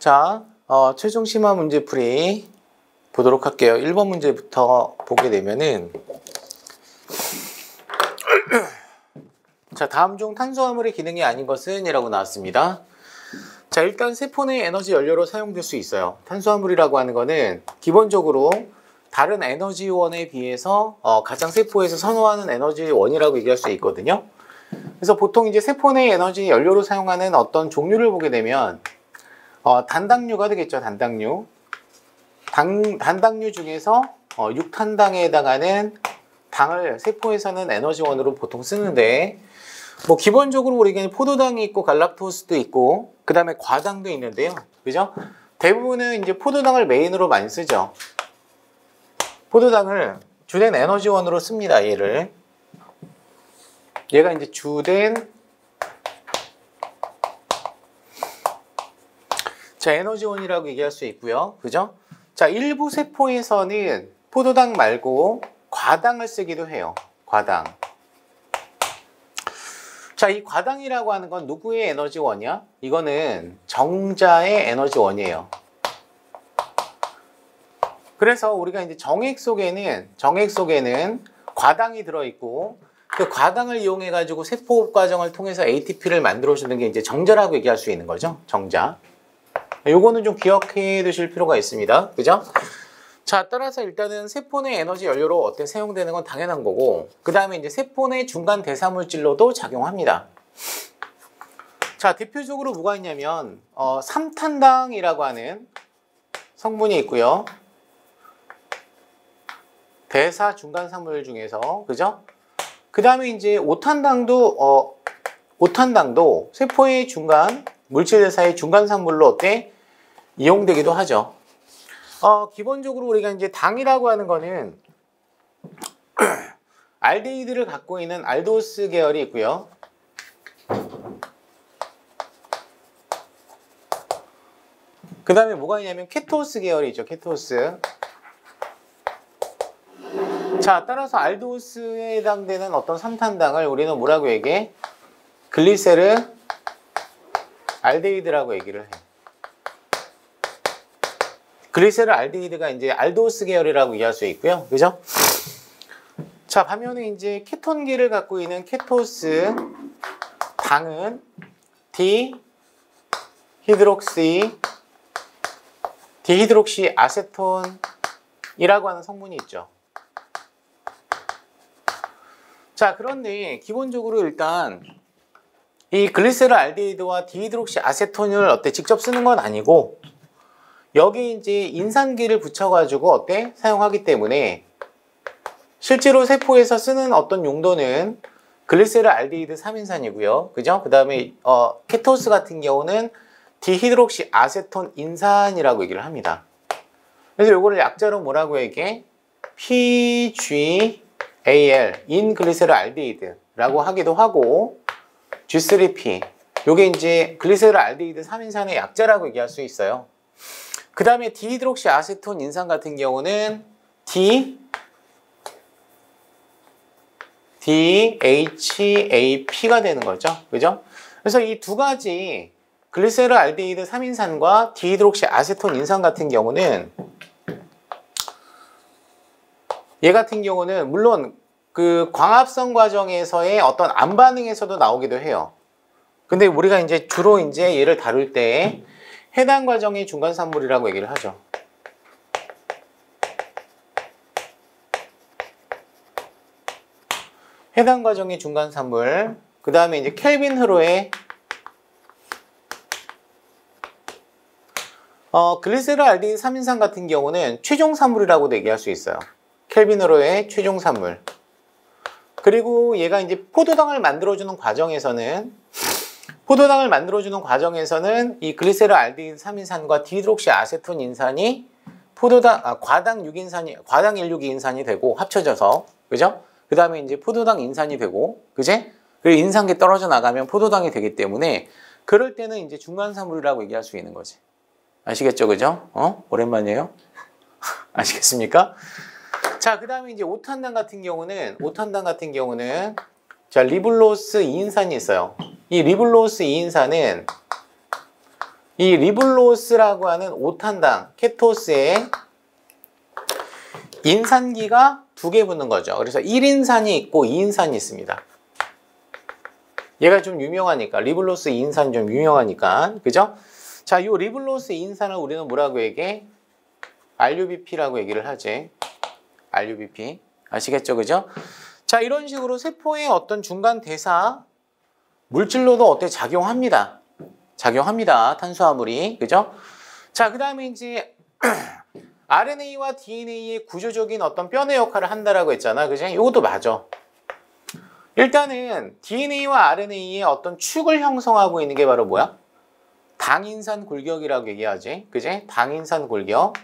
자, 최종 심화 문제풀이 보도록 할게요. 1번 문제부터 보게 되면은 자, 다음 중 탄수화물의 기능이 아닌 것은? 이라고 나왔습니다. 자, 일단 세포 내 에너지 연료로 사용될 수 있어요. 탄수화물이라고 하는 거는 기본적으로 다른 에너지원에 비해서 가장 세포에서 선호하는 에너지원이라고 얘기할 수 있거든요. 그래서 보통 이제 세포 내 에너지 연료로 사용하는 어떤 종류를 보게 되면 단당류가 되겠죠. 단당류. 단당류 중에서 6탄당에 해당하는 당을 세포에서는 에너지원으로 보통 쓰는데, 뭐 기본적으로 우리가 포도당이 있고 갈락토스도 있고 그 다음에 과당도 있는데요. 그죠? 대부분은 이제 포도당을 메인으로 많이 쓰죠. 포도당을 주된 에너지원으로 씁니다. 얘가 이제 주된 에너지원이라고 얘기할 수 있고요. 그죠? 자, 일부 세포에서는 포도당 말고 과당을 쓰기도 해요. 과당. 자, 이 과당이라고 하는 건 누구의 에너지원이야? 이거는 정자의 에너지원이에요. 그래서 우리가 이제 정액 속에는 과당이 들어있고, 그 과당을 이용해 가지고 세포 과정을 통해서 ATP를 만들어주는 게 이제 정자라고 얘기할 수 있는 거죠. 정자. 요거는 좀 기억해 두실 필요가 있습니다. 그죠? 자, 따라서 일단은 세포 내 에너지 연료로 사용되는 건 당연한 거고, 그 다음에 이제 세포 내 중간 대사물질로도 작용합니다. 자, 대표적으로 뭐가 있냐면 3탄당이라고 하는 성분이 있고요. 대사 중간산물 중에서, 그죠? 그 다음에 이제 5탄당도 세포의 중간 물질 대사의 중간산물로 이용되기도 하죠. 기본적으로 우리가 이제 당이라고 하는 거는 알데히드를 갖고 있는 알도스 계열이 있고요. 그 다음에 뭐가 있냐면 케토스 계열이 있죠. 케토스. 자, 따라서 알도스에 해당되는 어떤 3탄당을 우리는 뭐라고 얘기해? 글리세르 알데히드라고 얘기를 해. 글리세르 알데히드가 이제 알도스 계열이라고 이해할 수 있고요. 그죠? 자, 반면에 이제 케톤계를 갖고 있는 케토스 당은 디히드록시 아세톤이라고 하는 성분이 있죠. 자, 그런데 기본적으로 일단 이 글리세르 알데히드와 디히드록시 아세톤을 직접 쓰는 건 아니고, 여기 이제 인산기를 붙여가지고 사용하기 때문에 실제로 세포에서 쓰는 어떤 용도는 글리세르 알데히드 3인산이고요. 그죠? 그 다음에 케토스 같은 경우는 디히드록시 아세톤 인산이라고 얘기를 합니다. 그래서 요거를 약자로 뭐라고 얘기해? PGAL, 인글리세르 알데히드라고 하기도 하고, G3P. 요게 이제 글리세르 알데히드 3인산의 약자라고 얘기할 수 있어요. 그 다음에 디히드록시 아세톤 인산 같은 경우는 DHAP가 되는 거죠. 그죠? 그래서 이 두 가지 글리세르 알데히드 3인산과 디히드록시 아세톤 인산 같은 경우는, 얘 같은 경우는 물론 그 광합성 과정에서의 어떤 암반응에서도 나오기도 해요. 근데 우리가 이제 주로 이제 얘를 다룰 때 해당 과정의 중간산물이라고 얘기를 하죠. 해당 과정의 중간산물. 그 다음에 이제 켈빈흐로의 글리세르 알데히드 3인산 같은 경우는 최종산물이라고도 얘기할 수 있어요. 켈빈흐로의 최종산물. 그리고 얘가 이제 포도당을 만들어주는 과정에서는 이 글리세르 알데히드 3인산과 디히드록시 아세톤 인산이 과당 1,6인산이 되고 합쳐져서, 그죠? 그 다음에 이제 포도당 인산이 되고, 그제? 그리고 인산계 떨어져 나가면 포도당이 되기 때문에, 그럴 때는 이제 중간산물이라고 얘기할 수 있는 거지. 아시겠죠? 그죠? 오랜만이에요? 아시겠습니까? 자, 그 다음에 이제 5탄당 같은 경우는 리블로스 2인산이 있어요. 이 리블로스 2인산은 이 리블로스라고 하는 5탄당 케토스에 인산기가 2개 붙는 거죠. 그래서 1인산이 있고 2인산이 있습니다. 얘가 좀 유명하니까, 리블로스 2인산이 좀 유명하니까, 그죠? 자, 이 리블로스 2인산을 우리는 뭐라고 얘기해? RUBP라고 얘기를 하지. RUBP. 아시겠죠? 그죠? 자, 이런 식으로 세포의 어떤 중간 대사 물질로도 어떻게 작용합니다. 작용합니다. 탄수화물이. 그죠? 자, 그 다음에 이제 RNA와 DNA의 구조적인 어떤 뼈대 역할을 한다라고 했잖아. 그지? 이것도 맞아. 일단은 DNA와 RNA의 어떤 축을 형성하고 있는 게 바로 뭐야? 당인산 골격이라고 얘기하지. 그지? 당인산 골격.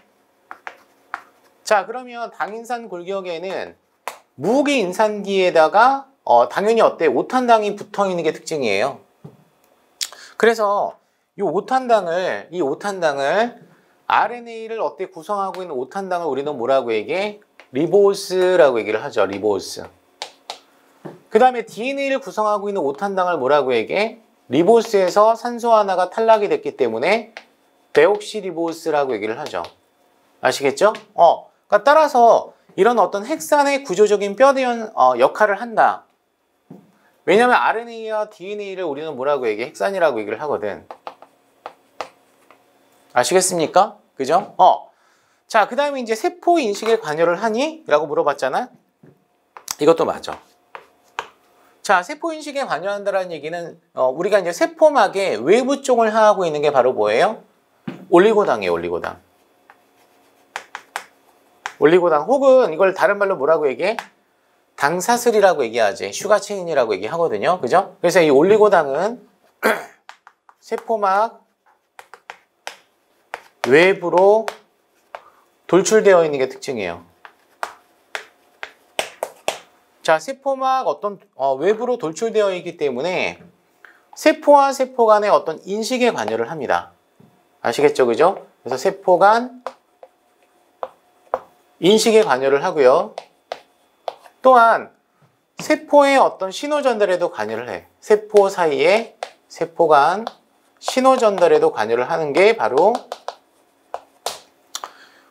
자, 그러면 당인산 골격에는 무기 인산기에다가 당연히 어때? 5탄당이 붙어 있는 게 특징이에요. 그래서 이 5탄당을 RNA를 어때 구성하고 있는 5탄당을 우리는 뭐라고 얘기해? 리보스라고 얘기를 하죠. 리보스. 그 다음에 DNA를 구성하고 있는 5탄당을 뭐라고 얘기해? 리보스에서 산소 하나가 탈락이 됐기 때문에 데옥시리보스라고 얘기를 하죠. 아시겠죠? 그러니까 따라서 이런 어떤 핵산의 구조적인 뼈대 역할을 한다. 왜냐하면 RNA와 DNA를 우리는 뭐라고 얘기해? 핵산이라고 얘기를 하거든. 아시겠습니까? 그죠? 자, 그 다음에 이제 세포 인식에 관여를 하니? 라고 물어봤잖아. 이것도 맞아. 자, 세포 인식에 관여한다는 얘기는 우리가 이제 세포막의 외부 쪽을 하고 있는 게 바로 뭐예요? 올리고당이에요, 올리고당. 올리고당 혹은 이걸 다른 말로 뭐라고 얘기해? 당사슬이라고 얘기하지. 슈가체인이라고 얘기하거든요. 그죠? 그래서 이 올리고당은 세포막 외부로 돌출되어 있는 게 특징이에요. 자, 세포막 외부로 돌출되어 있기 때문에 세포와 세포 간의 어떤 인식에 관여를 합니다. 아시겠죠? 그죠? 그래서 세포 간 인식에 관여를 하고요. 또한 세포의 어떤 신호 전달에도 관여를 해. 세포 사이에 세포 간 신호 전달에도 관여를 하는 게 바로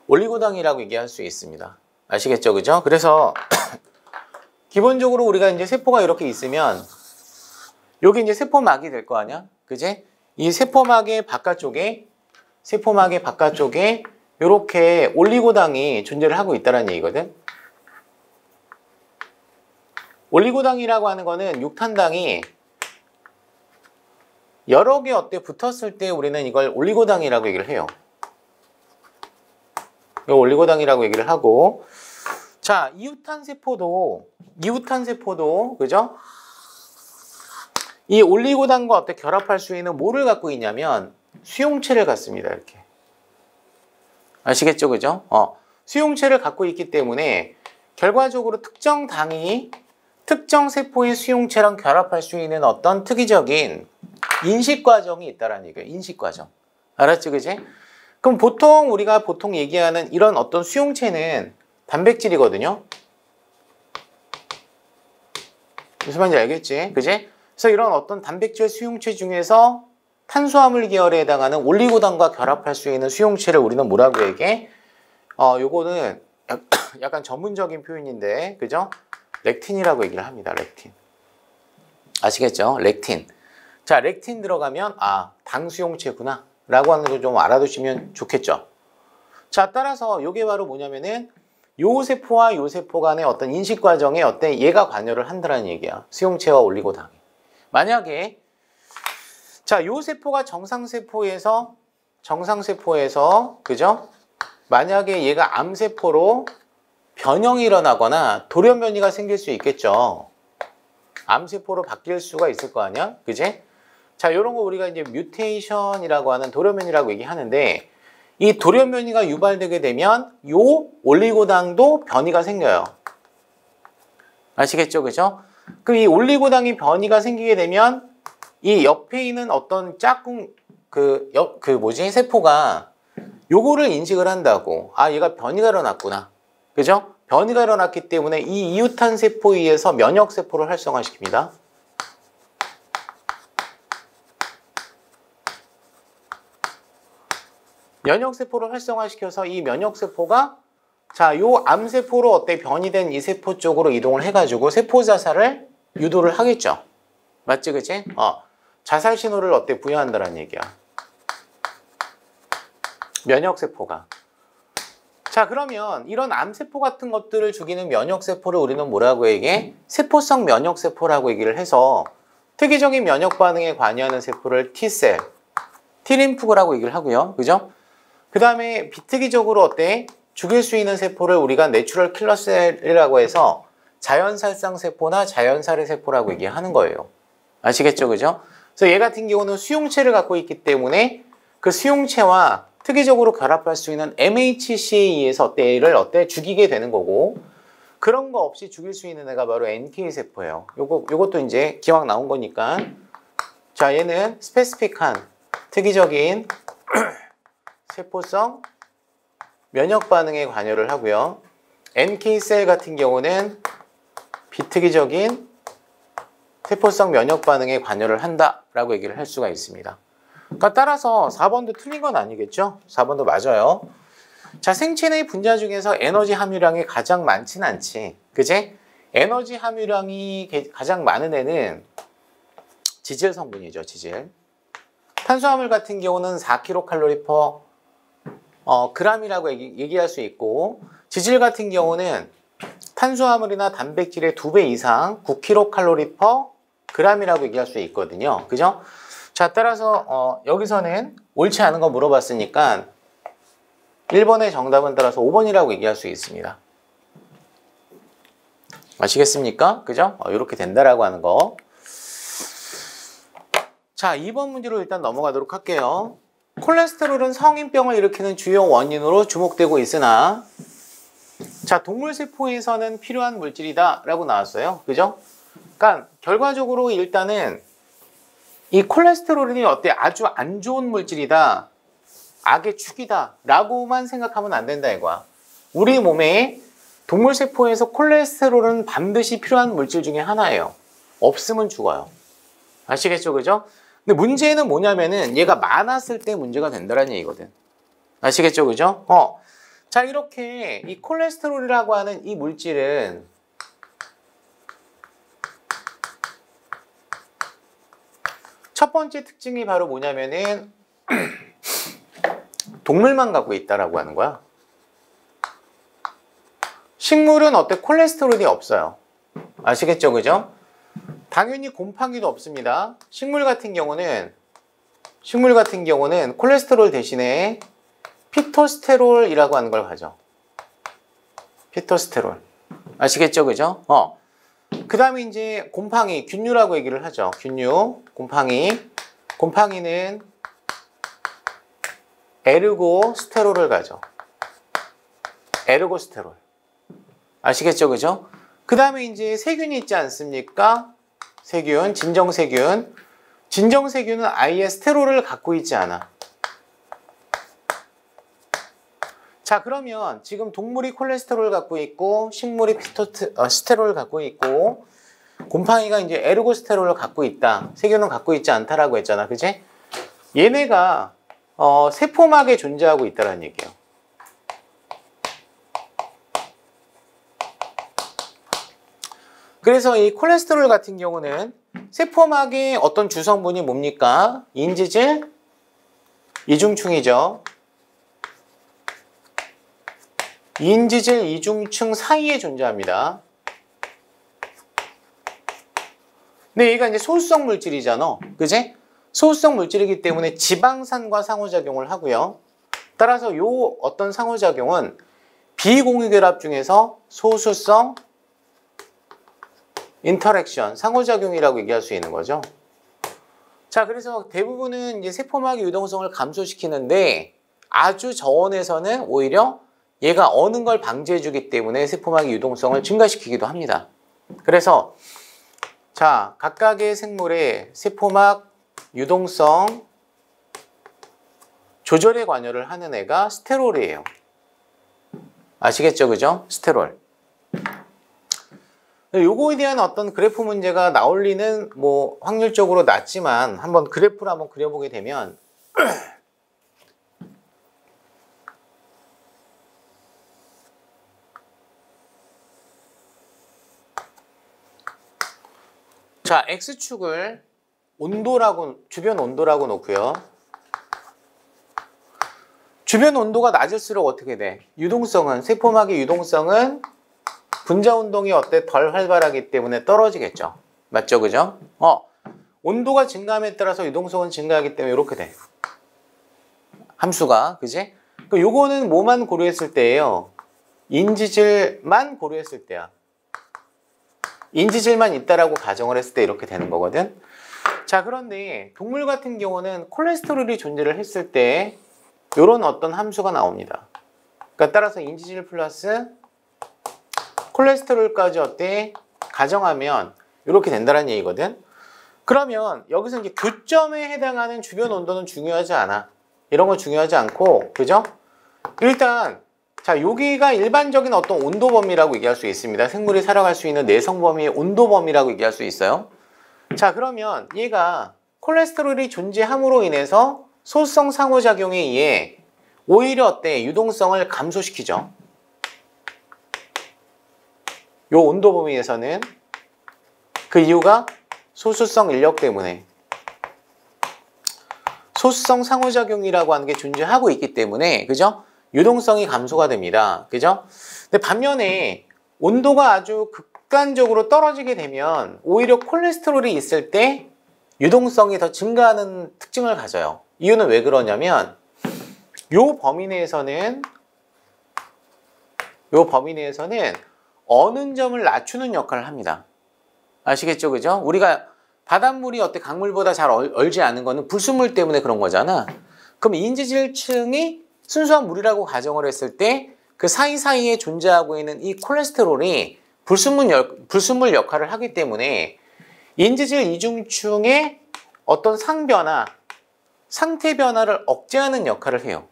올리고당이라고 얘기할 수 있습니다. 아시겠죠? 그죠? 그래서 기본적으로 우리가 이제 세포가 이렇게 있으면 여기 이제 세포막이 될 거 아니야? 그지? 이 세포막의 바깥쪽에 이렇게 올리고당이 존재를 하고 있다는 얘기거든. 올리고당이라고 하는 거는 6탄당이 여러 개 붙었을 때 우리는 이걸 올리고당이라고 얘기를 해요. 이거 올리고당이라고 얘기를 하고, 자, 이웃탄 세포도 그죠? 이 올리고당과 어떻게 결합할 수 있는 뭐를 갖고 있냐면 수용체를 갖습니다. 이렇게. 아시겠죠? 그죠? 수용체를 갖고 있기 때문에 결과적으로 특정 당이 특정 세포의 수용체랑 결합할 수 있는 어떤 특이적인 인식 과정이 있다라는 얘기예요. 인식 과정. 알았죠? 그지? 그럼 우리가 보통 얘기하는 이런 어떤 수용체는 단백질이거든요. 무슨 말인지 알겠지? 그지? 그래서 이런 어떤 단백질 수용체 중에서 탄수화물 계열에 해당하는 올리고당과 결합할 수 있는 수용체를 우리는 뭐라고 얘기해? 요거는 약간 전문적인 표현인데, 그죠? 렉틴이라고 얘기를 합니다. 렉틴. 아시겠죠? 렉틴. 자, 렉틴 들어가면 당 수용체구나 라고 하는 거 좀 알아두시면 좋겠죠. 자, 따라서 요게 바로 뭐냐면은 요 세포와 요 세포 간의 어떤 인식 과정에 얘가 관여를 한다는 얘기야. 수용체와 올리고당이. 만약에 자, 요 세포가 정상세포에서 그죠? 만약에 얘가 암세포로 변형이 일어나거나 돌연변이가 생길 수 있겠죠. 암세포로 바뀔 수가 있을 거 아니야? 그지? 자, 요런 거 우리가 이제 뮤테이션이라고 하는 돌연변이라고 얘기하는데, 이 돌연변이가 유발되게 되면 요 올리고당도 변이가 생겨요. 아시겠죠? 그죠? 그럼 이 올리고당이 변이가 생기게 되면 이 옆에 있는 어떤 짝꿍 세포가 요거를 인식을 한다고. 얘가 변이가 일어났구나. 그죠? 변이가 일어났기 때문에 이 이웃한 세포에 의해서 면역 세포를 활성화시킵니다. 면역세포를 활성화시켜서 이 면역세포가 자, 요 암세포로 어때 변이 된 이 세포 쪽으로 이동을 해가지고 세포 자살을 유도를 하겠죠. 맞지, 그치? 자살 신호를 어때 부여한다는 얘기야. 면역세포가. 자, 그러면 이런 암세포 같은 것들을 죽이는 면역세포를 우리는 뭐라고 얘기해? 세포성 면역세포라고 얘기를 해서 특이적인 면역 반응에 관여하는 세포를 T셀, T림프구라고 얘기를 하고요. 그죠? 그 다음에 비특이적으로 어때? 죽일 수 있는 세포를 우리가 내추럴 킬러셀이라고 해서 자연살상 세포나 자연살의 세포라고 얘기하는 거예요. 아시겠죠? 그죠? 그래서 얘 같은 경우는 수용체를 갖고 있기 때문에 그 수용체와 특이적으로 결합할 수 있는 MHC에 의해서 어때? 얘를 어때? 죽이게 되는 거고 그런 거 없이 죽일 수 있는 애가 바로 NK세포예요. 요것도 이제 기왕 나온 거니까 자, 얘는 스페시픽한 특이적인 세포성 면역 반응에 관여를 하고요. NK셀 같은 경우는 비특이적인 세포성 면역 반응에 관여를 한다라고 얘기를 할 수가 있습니다. 그러니까 따라서 4번도 틀린 건 아니겠죠? 4번도 맞아요. 자, 생체 내 분자 중에서 에너지 함유량이 가장 많진 않지. 그지? 에너지 함유량이 가장 많은 애는 지질 성분이죠, 지질. 탄수화물 같은 경우는 4kcal g이라고 얘기할 수 있고 지질 같은 경우는 탄수화물이나 단백질의 2배 이상 9kcal g이라고 얘기할 수 있거든요. 그죠? 자, 따라서 여기서는 옳지 않은 거 물어봤으니까 1번의 정답은 따라서 5번이라고 얘기할 수 있습니다. 아시겠습니까? 그죠? 이렇게 된다라고 하는 거. 자, 2번 문제로 일단 넘어가도록 할게요. 콜레스테롤은 성인병을 일으키는 주요 원인으로 주목되고 있으나 자, 동물세포에서는 필요한 물질이다 라고 나왔어요. 그죠? 그러니까 결과적으로 일단은 이 콜레스테롤이 어때? 아주 안 좋은 물질이다. 악의 축이다 라고만 생각하면 안 된다 이거야. 우리 몸에 동물세포에서 콜레스테롤은 반드시 필요한 물질 중에 하나예요. 없으면 죽어요. 아시겠죠? 그죠? 근데 문제는 뭐냐면은 얘가 많았을 때 문제가 된다는 얘기거든. 아시겠죠? 그죠? 자, 이렇게 이 콜레스테롤이라고 하는 이 물질은 첫 번째 특징이 바로 뭐냐면은 동물만 갖고 있다라고 하는 거야. 식물은 어때? 콜레스테롤이 없어요. 아시겠죠? 그죠? 당연히 곰팡이도 없습니다. 식물 같은 경우는 콜레스테롤 대신에 피토스테롤이라고 하는 걸 가져. 피토스테롤. 아시겠죠? 그죠? 그 다음에 이제 곰팡이, 균류라고 얘기를 하죠. 균류, 곰팡이는 에르고스테롤을 가져. 에르고스테롤. 아시겠죠? 그죠? 그 다음에 이제 세균이 있지 않습니까? 세균, 진정세균. 진정세균은 아예 스테롤을 갖고 있지 않아. 자, 그러면 지금 동물이 콜레스테롤을 갖고 있고 식물이 스테롤을 갖고 있고 곰팡이가 이제 에르고스테롤을 갖고 있다. 세균은 갖고 있지 않다라고 했잖아. 그지? 얘네가 세포막에 존재하고 있다는 얘기예요. 그래서 이 콜레스테롤 같은 경우는 세포막의 어떤 주성분이 뭡니까? 인지질, 이중충이죠. 인지질, 이중충 사이에 존재합니다. 근데 얘가 이제 소수성 물질이잖아. 그지? 소수성 물질이기 때문에 지방산과 상호작용을 하고요. 따라서 요 어떤 상호작용은 비공유결합 중에서 소수성 인터랙션, 상호작용이라고 얘기할 수 있는 거죠. 자, 그래서 대부분은 이제 세포막의 유동성을 감소시키는데 아주 저온에서는 오히려 얘가 어는 걸 방지해주기 때문에 세포막의 유동성을 증가시키기도 합니다. 그래서 자, 각각의 생물의 세포막 유동성 조절에 관여를 하는 애가 스테롤이에요. 아시겠죠? 그죠? 스테롤. 요거에 대한 어떤 그래프 문제가 나올 리는 뭐 확률적으로 낮지만 한번 그래프를 한번 그려보게 되면 자, X축을 주변 온도라고 놓고요. 주변 온도가 낮을수록 어떻게 돼? 세포막의 유동성은 분자 운동이 어때? 덜 활발하기 때문에 떨어지겠죠. 맞죠? 그죠? 온도가 증가함에 따라서 유동성은 증가하기 때문에 이렇게 돼. 함수가. 그지? 요거는 뭐만 고려했을 때예요? 인지질만 고려했을 때야. 인지질만 있다라고 가정을 했을 때 이렇게 되는 거거든. 자, 그런데 동물 같은 경우는 콜레스테롤이 존재를 했을 때 이런 어떤 함수가 나옵니다. 그러니까 따라서 인지질 플러스 콜레스테롤까지 어때? 가정하면 이렇게 된다는 얘기거든. 그러면 여기서 이제 교점에 해당하는 주변 온도는 중요하지 않아. 이런 건 중요하지 않고, 그죠? 일단 자, 여기가 일반적인 어떤 온도 범위라고 얘기할 수 있습니다. 생물이 살아갈 수 있는 내성 범위의 온도 범위라고 얘기할 수 있어요. 자, 그러면 얘가 콜레스테롤이 존재함으로 인해서 소수성 상호작용에 의해 오히려 어때? 유동성을 감소시키죠. 요 온도 범위에서는 그 이유가 소수성 인력 때문에 소수성 상호작용이라고 하는 게 존재하고 있기 때문에, 그죠? 유동성이 감소가 됩니다. 그죠? 근데 반면에 온도가 아주 극단적으로 떨어지게 되면 오히려 콜레스테롤이 있을 때 유동성이 더 증가하는 특징을 가져요. 이유는 왜 그러냐면 요 범위 내에서는 어는 점을 낮추는 역할을 합니다. 아시겠죠? 그죠? 우리가 바닷물이 강물보다 잘 얼지 않은 거는 불순물 때문에 그런 거잖아. 그럼 인지질층이 순수한 물이라고 가정을 했을 때 그 사이사이에 존재하고 있는 이 콜레스테롤이 불순물 역할을 하기 때문에 인지질 이중층의 어떤 상변화, 상태 변화를 억제하는 역할을 해요.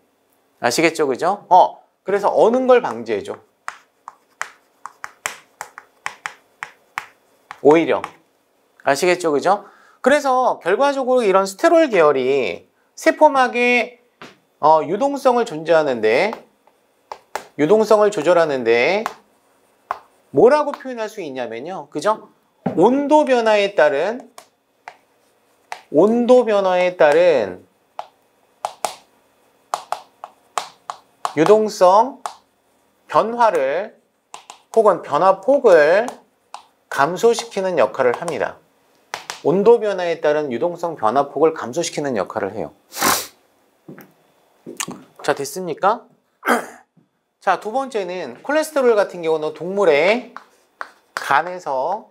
아시겠죠? 그죠? 그래서 어는 걸 방지해줘. 오히려. 아시겠죠? 그죠? 그래서 결과적으로 이런 스테롤 계열이 세포막에 유동성을 조절하는데 뭐라고 표현할 수 있냐면요. 그죠? 온도 변화에 따른 유동성 변화를 혹은 변화폭을 감소시키는 역할을 합니다. 온도 변화에 따른 유동성 변화폭을 감소시키는 역할을 해요. 자, 됐습니까? 자, 두 번째는 콜레스테롤 같은 경우는 동물의 간에서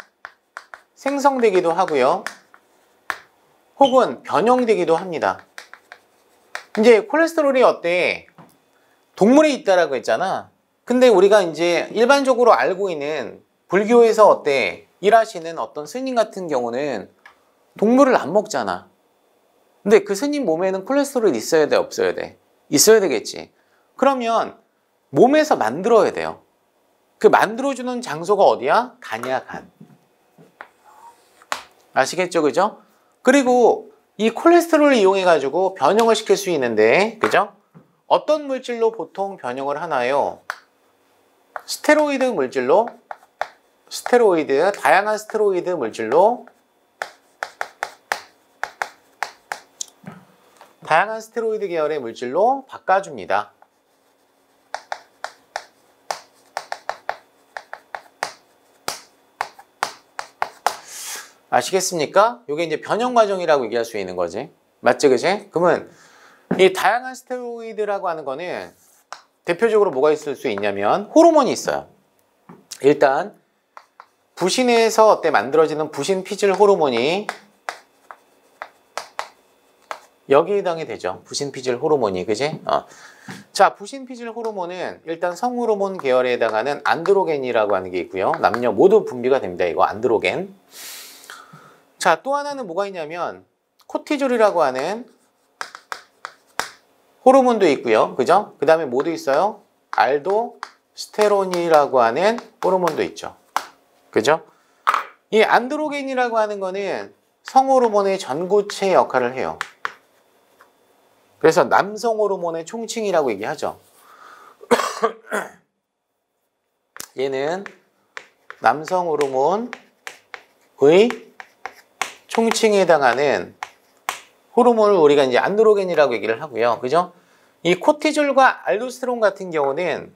생성되기도 하고요. 혹은 변형되기도 합니다. 이제 콜레스테롤이 어때? 동물에 있다라고 했잖아. 근데 우리가 이제 일반적으로 알고 있는 불교에서 어때? 일하시는 어떤 스님 같은 경우는 동물을 안 먹잖아. 근데 그 스님 몸에는 콜레스테롤이 있어야 돼, 없어야 돼? 있어야 되겠지. 그러면 몸에서 만들어야 돼요. 그 만들어주는 장소가 어디야? 간이야, 간. 아시겠죠? 그죠? 그리고 이 콜레스테롤을 이용해가지고 변형을 시킬 수 있는데, 그죠? 어떤 물질로 보통 변형을 하나요? 스테로이드 물질로, 다양한 스테로이드 물질로 다양한 스테로이드 계열의 물질로 바꿔줍니다. 아시겠습니까? 이게 이제 변형 과정이라고 얘기할 수 있는 거지. 맞지, 그지? 그러면 이 다양한 스테로이드라고 하는 거는 대표적으로 뭐가 있을 수 있냐면 호르몬이 있어요. 일단 부신에서 어때 만들어지는 부신 피질 호르몬이 여기에 해당이 되죠. 부신 피질 호르몬이, 그지? 자, 부신 피질 호르몬은 일단 성호르몬 계열에 해당하는 안드로겐이라고 하는 게 있고요. 남녀 모두 분비가 됩니다. 이거 안드로겐. 자, 또 하나는 뭐가 있냐면 코티졸이라고 하는 호르몬도 있고요. 그죠? 그 다음에 뭐도 있어요? 알도스테론이라고 하는 호르몬도 있죠. 그죠? 이 안드로겐이라고 하는 거는 성호르몬의 전구체 역할을 해요. 그래서 남성 호르몬의 총칭이라고 얘기하죠. 얘는 남성 호르몬의 흉층에 해당하는 호르몬을 우리가 이제 안드로겐이라고 얘기를 하고요. 그죠? 이 코티졸과 알도스테론 같은 경우는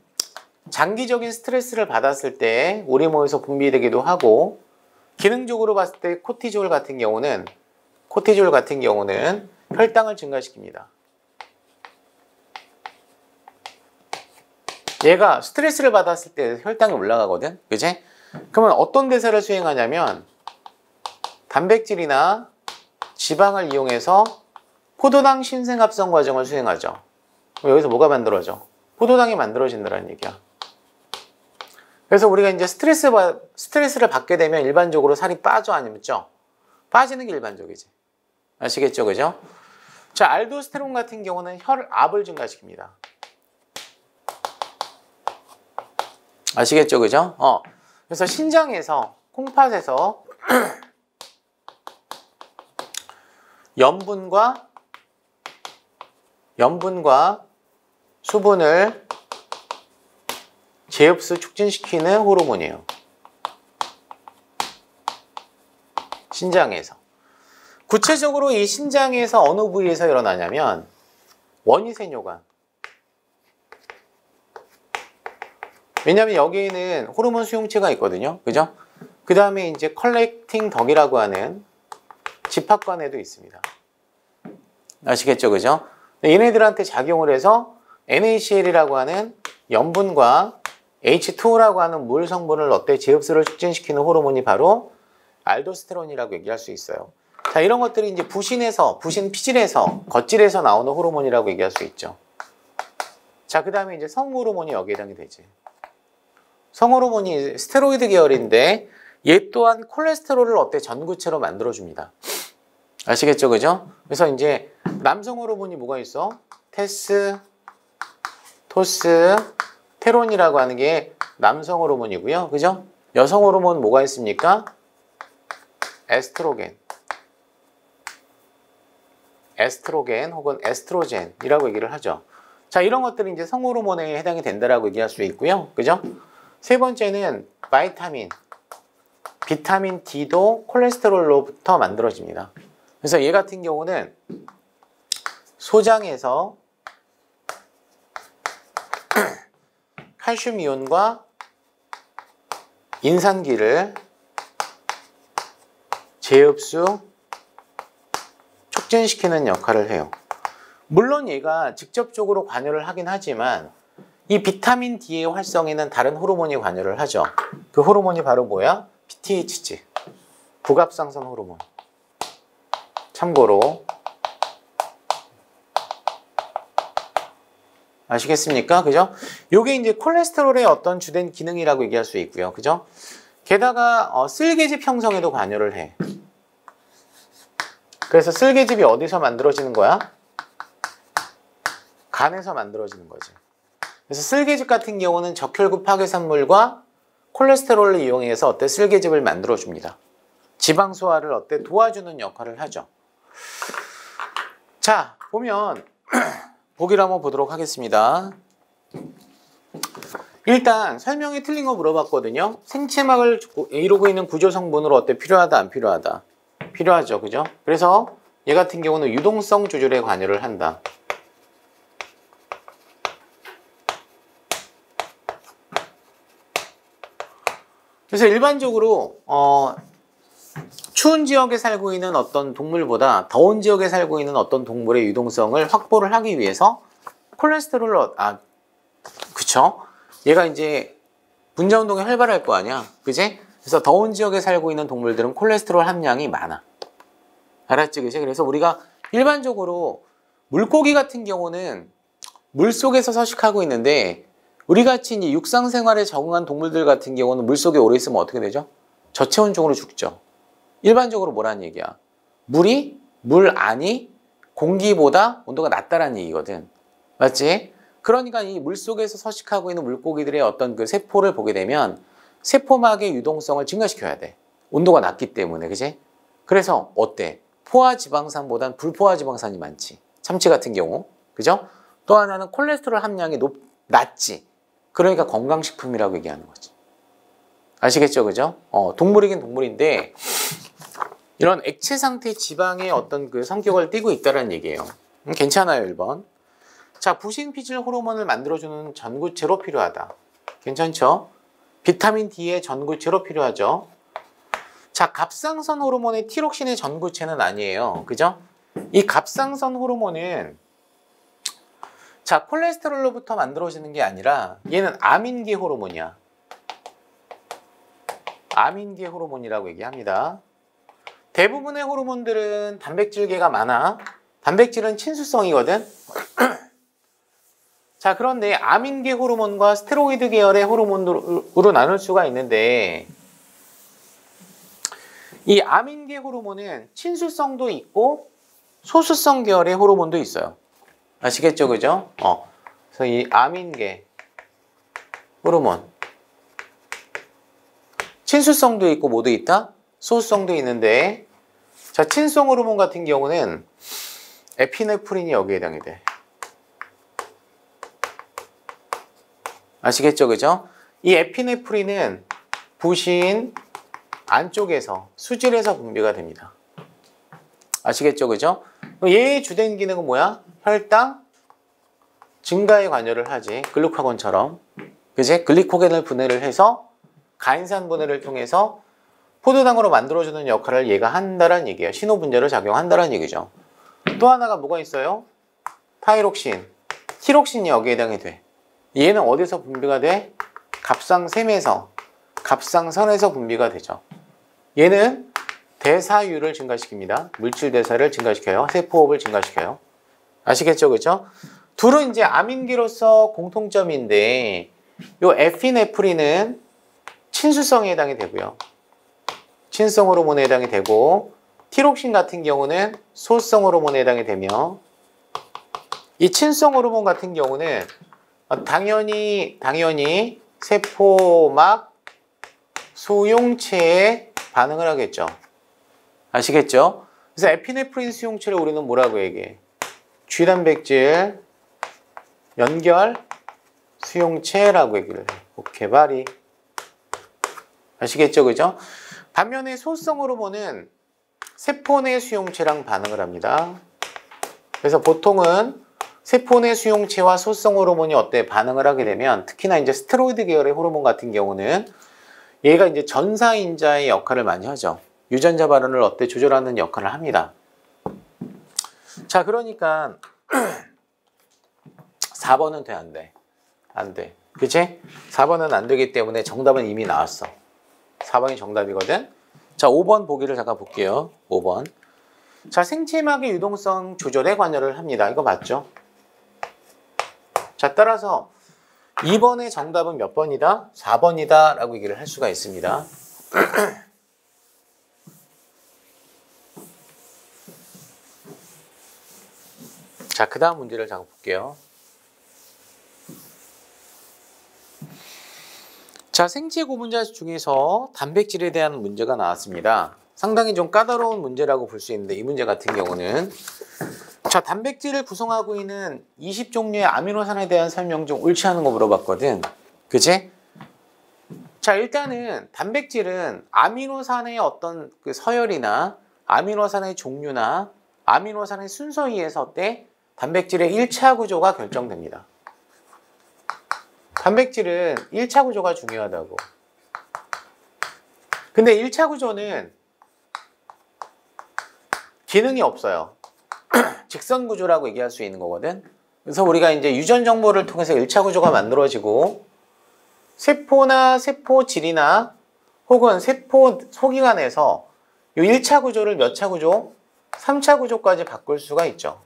장기적인 스트레스를 받았을 때 우리 몸에서 분비되기도 하고, 기능적으로 봤을 때 코티졸 같은 경우는 혈당을 증가시킵니다. 얘가 스트레스를 받았을 때 혈당이 올라가거든. 그치? 그러면 어떤 대사를 수행하냐면 단백질이나 지방을 이용해서 포도당 신생합성 과정을 수행하죠. 그럼 여기서 뭐가 만들어져? 포도당이 만들어진다는 얘기야. 그래서 우리가 이제 스트레스를 받게 되면 일반적으로 살이 빠져, 아니면 쪄? 빠지는 게 일반적이지. 아시겠죠? 그죠? 자, 알도스테론 같은 경우는 혈압을 증가시킵니다. 아시겠죠? 그죠? 그래서 신장에서, 콩팥에서 염분과 수분을 재흡수 촉진시키는 호르몬이에요. 신장에서. 구체적으로 이 신장에서 어느 부위에서 일어나냐면 원위세뇨관. 왜냐하면 여기에는 호르몬 수용체가 있거든요. 그죠? 그 다음에 이제 컬렉팅 덕이라고 하는 집합관에도 있습니다. 아시겠죠? 그죠? 얘네들한테 작용을 해서 NaCl이라고 하는 염분과 H2O라고 하는 물 성분을 재흡수를 촉진시키는 호르몬이 바로 알도스테론이라고 얘기할 수 있어요. 자, 이런 것들이 이제 부신 피질에서, 겉질에서 나오는 호르몬이라고 얘기할 수 있죠. 자, 그 다음에 이제 성호르몬이 여기에 해당이 되지. 성호르몬이 스테로이드 계열인데 얘 또한 콜레스테롤을 전구체로 만들어줍니다. 아시겠죠? 그죠? 그래서 이제 남성 호르몬이 뭐가 있어? 테스, 토스, 테론이라고 하는 게 남성 호르몬이고요. 그죠? 여성 호르몬 뭐가 있습니까? 에스트로겐 혹은 에스트로젠이라고 얘기를 하죠. 자, 이런 것들이 이제 성호르몬에 해당이 된다라고 얘기할 수 있고요. 그죠? 세 번째는 비타민 D도 콜레스테롤로부터 만들어집니다. 그래서 얘 같은 경우는 소장에서 칼슘 이온과 인산기를 재흡수, 촉진시키는 역할을 해요. 물론 얘가 직접적으로 관여를 하긴 하지만 이 비타민 D의 활성에는 다른 호르몬이 관여를 하죠. 그 호르몬이 바로 뭐야? PTH지. 부갑상선 호르몬. 참고로 아시겠습니까? 그죠? 요게 이제 콜레스테롤의 어떤 주된 기능이라고 얘기할 수 있고요. 그죠? 게다가 쓸개즙 형성에도 관여를 해. 그래서 쓸개즙이 어디서 만들어지는 거야? 간에서 만들어지는 거지. 그래서 쓸개즙 같은 경우는 적혈구 파괴산물과 콜레스테롤을 이용해서 쓸개즙을 만들어줍니다. 지방 소화를 도와주는 역할을 하죠. 자, 보면 보기를 한번 보도록 하겠습니다. 일단 설명이 틀린 거 물어봤거든요. 생체막을 이루고 있는 구조 성분으로 필요하다, 안 필요하다? 필요하죠. 그죠? 그래서 얘 같은 경우는 유동성 조절에 관여를 한다. 그래서 일반적으로 추운 지역에 살고 있는 어떤 동물보다 더운 지역에 살고 있는 어떤 동물의 유동성을 확보를 하기 위해서 콜레스테롤을 그쵸? 얘가 이제 분자 운동이 활발할 거 아니야, 그지? 그래서 더운 지역에 살고 있는 동물들은 콜레스테롤 함량이 많아. 알았지, 그지? 그래서 우리가 일반적으로 물고기 같은 경우는 물 속에서 서식하고 있는데 우리 같이 이제 육상 생활에 적응한 동물들 같은 경우는 물 속에 오래 있으면 어떻게 되죠? 저체온증으로 죽죠. 일반적으로 뭐라는 얘기야? 물 안이 공기보다 온도가 낮다라는 얘기거든. 맞지? 그러니까 이 물 속에서 서식하고 있는 물고기들의 어떤 그 세포를 보게 되면 세포막의 유동성을 증가시켜야 돼. 온도가 낮기 때문에, 그지? 그래서 포화지방산보단 불포화지방산이 많지. 참치 같은 경우, 그죠? 또 하나는 콜레스테롤 함량이 낮지. 그러니까 건강식품이라고 얘기하는 거지. 아시겠죠? 그죠? 동물이긴 동물인데 이런 액체 상태 지방의 어떤 그 성격을 띠고 있다는 얘기예요. 괜찮아요, 1번. 자, 부싱피질 호르몬을 만들어주는 전구체로 필요하다. 괜찮죠? 비타민 D의 전구체로 필요하죠. 자, 갑상선 호르몬의 티록신의 전구체는 아니에요. 그죠? 이 갑상선 호르몬은 자, 콜레스테롤로부터 만들어지는 게 아니라 얘는 아민계 호르몬이야. 아민계 호르몬이라고 얘기합니다. 대부분의 호르몬들은 단백질계가 많아. 단백질은 친수성이거든. 자, 그런데 아민계 호르몬과 스테로이드 계열의 호르몬으로 나눌 수가 있는데 이 아민계 호르몬은 친수성도 있고 소수성 계열의 호르몬도 있어요. 아시겠죠? 그죠? 그래서 이 아민계 호르몬 친수성도 있고 뭐도 있다? 소수성도 있는데 자, 친수성 호르몬 같은 경우는 에피네프린이 여기에 해당이 돼. 아시겠죠? 그죠? 이 에피네프린은 부신 안쪽에서 수질에서 분비가 됩니다. 아시겠죠? 그죠? 얘의 주된 기능은 뭐야? 혈당 증가에 관여를 하지. 글루카곤처럼. 그지? 글리코겐을 분해를 해서 가인산 분해를 통해서 포도당으로 만들어주는 역할을 얘가 한다는 얘기예요. 신호 분자로 작용한다는 얘기죠. 또 하나가 뭐가 있어요? 타이록신, 티록신이 여기에 해당이 돼. 얘는 어디서 분비가 돼? 갑상샘에서, 갑상선에서 분비가 되죠. 얘는 대사율을 증가시킵니다. 물질 대사를 증가시켜요. 세포호흡을 증가시켜요. 아시겠죠? 그죠? 둘은 이제 아민계로서 공통점인데 요 에피네프린은 친수성에 해당이 되고요. 친수성 호르몬에 해당이 되고 티록신 같은 경우는 소수성 호르몬에 해당이 되며 이 친수성 호르몬 같은 경우는 당연히 세포막 수용체에 반응을 하겠죠. 아시겠죠? 그래서 에피네프린 수용체를 우리는 뭐라고 얘기해? G단백질 연결 수용체라고 얘기를 해. 개발이. 아시겠죠? 그죠? 반면에 소수성 호르몬은 세포 내 수용체랑 반응을 합니다. 그래서 보통은 세포 내 수용체와 소수성 호르몬이 어때? 반응을 하게 되면 특히나 이제 스테로이드 계열의 호르몬 같은 경우는 얘가 이제 전사인자의 역할을 많이 하죠. 유전자 발현을 어때? 조절하는 역할을 합니다. 자, 그러니까 4번은 돼, 안 돼? 안 돼. 그치? 4번은 안 되기 때문에 정답은 이미 나왔어. 4번이 정답이거든. 자, 5번 보기를 잠깐 볼게요. 5번. 자, 생체막의 유동성 조절에 관여를 합니다. 이거 맞죠? 자, 따라서 2번의 정답은 몇 번이다? 4번이다 라고 얘기를 할 수가 있습니다. 자, 그 다음 문제를 잠깐 볼게요. 자, 생체 고분자 중에서 단백질에 대한 문제가 나왔습니다. 상당히 좀 까다로운 문제라고 볼 수 있는데 이 문제 같은 경우는 자, 단백질을 구성하고 있는 20종류의 아미노산에 대한 설명 중 옳지 않은 거 물어봤거든. 그치? 자, 일단은 단백질은 아미노산의 어떤 그 서열이나 아미노산의 종류나 아미노산의 순서에 의해서 어때? 단백질의 1차 구조가 결정됩니다. 단백질은 1차 구조가 중요하다고. 근데 1차 구조는 기능이 없어요. 직선 구조라고 얘기할 수 있는 거거든. 그래서 우리가 이제 유전 정보를 통해서 1차 구조가 만들어지고 세포나 세포질이나 혹은 세포 소기관에서 이 1차 구조를 몇 차 구조? 3차 구조까지 바꿀 수가 있죠.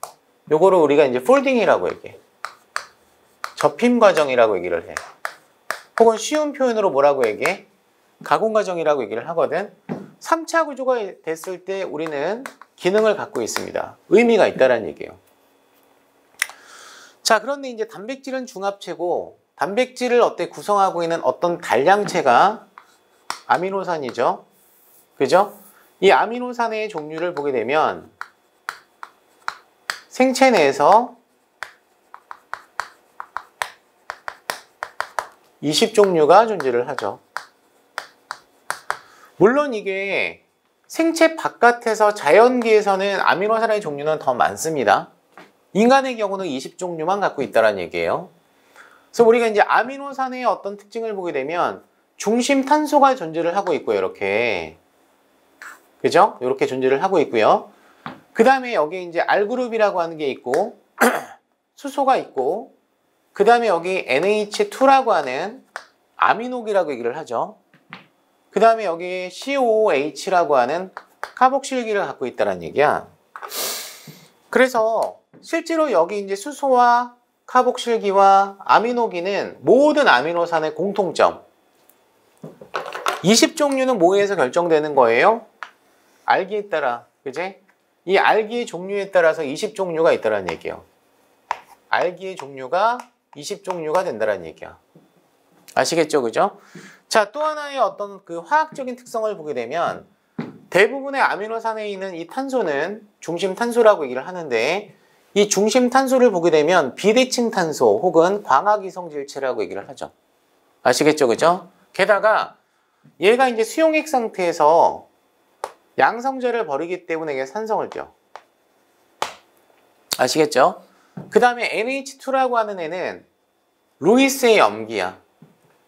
요거를 우리가 이제 폴딩이라고 얘기해. 접힘 과정이라고 얘기를 해. 혹은 쉬운 표현으로 뭐라고 얘기해? 가공 과정이라고 얘기를 하거든. 3차 구조가 됐을 때 우리는 기능을 갖고 있습니다. 의미가 있다는 얘기예요. 자, 그런데 이제 단백질은 중합체고 단백질을 어때 구성하고 있는 어떤 단량체가 아미노산이죠. 그죠? 이 아미노산의 종류를 보게 되면 생체 내에서 20종류가 존재를 하죠. 물론 이게 생체 바깥에서 자연계에서는 아미노산의 종류는 더 많습니다. 인간의 경우는 20종류만 갖고 있다는 얘기예요. 그래서 우리가 이제 아미노산의 어떤 특징을 보게 되면 중심 탄소가 존재를 하고 있고요. 이렇게. 그죠? 이렇게 존재를 하고 있고요. 그 다음에 여기 이제 R그룹이라고 하는 게 있고 수소가 있고 그 다음에 여기 NH2라고 하는 아미노기라고 얘기를 하죠. 그 다음에 여기 COOH라고 하는 카복실기를 갖고 있다는 얘기야. 그래서 실제로 여기 이제 수소와 카복실기와 아미노기는 모든 아미노산의 공통점. 20종류는 뭐에서 결정되는 거예요? 알기에 따라. 그지? 이 알기의 종류에 따라서 20종류가 있다는 얘기예요. 알기의 종류가 20종류가 된다는 얘기야. 아시겠죠? 그죠? 자, 또 하나의 어떤 그 화학적인 특성을 보게 되면 대부분의 아미노산에 있는 이 탄소는 중심 탄소라고 얘기를 하는데 이 중심 탄소를 보게 되면 비대칭 탄소 혹은 광학이성질체라고 얘기를 하죠. 아시겠죠? 그죠? 게다가 얘가 이제 수용액 상태에서 양성제를 벌이기 때문에 이게 산성을 띄어. 아시겠죠? 그 다음에 NH2라고 하는 애는 루이스의 염기야.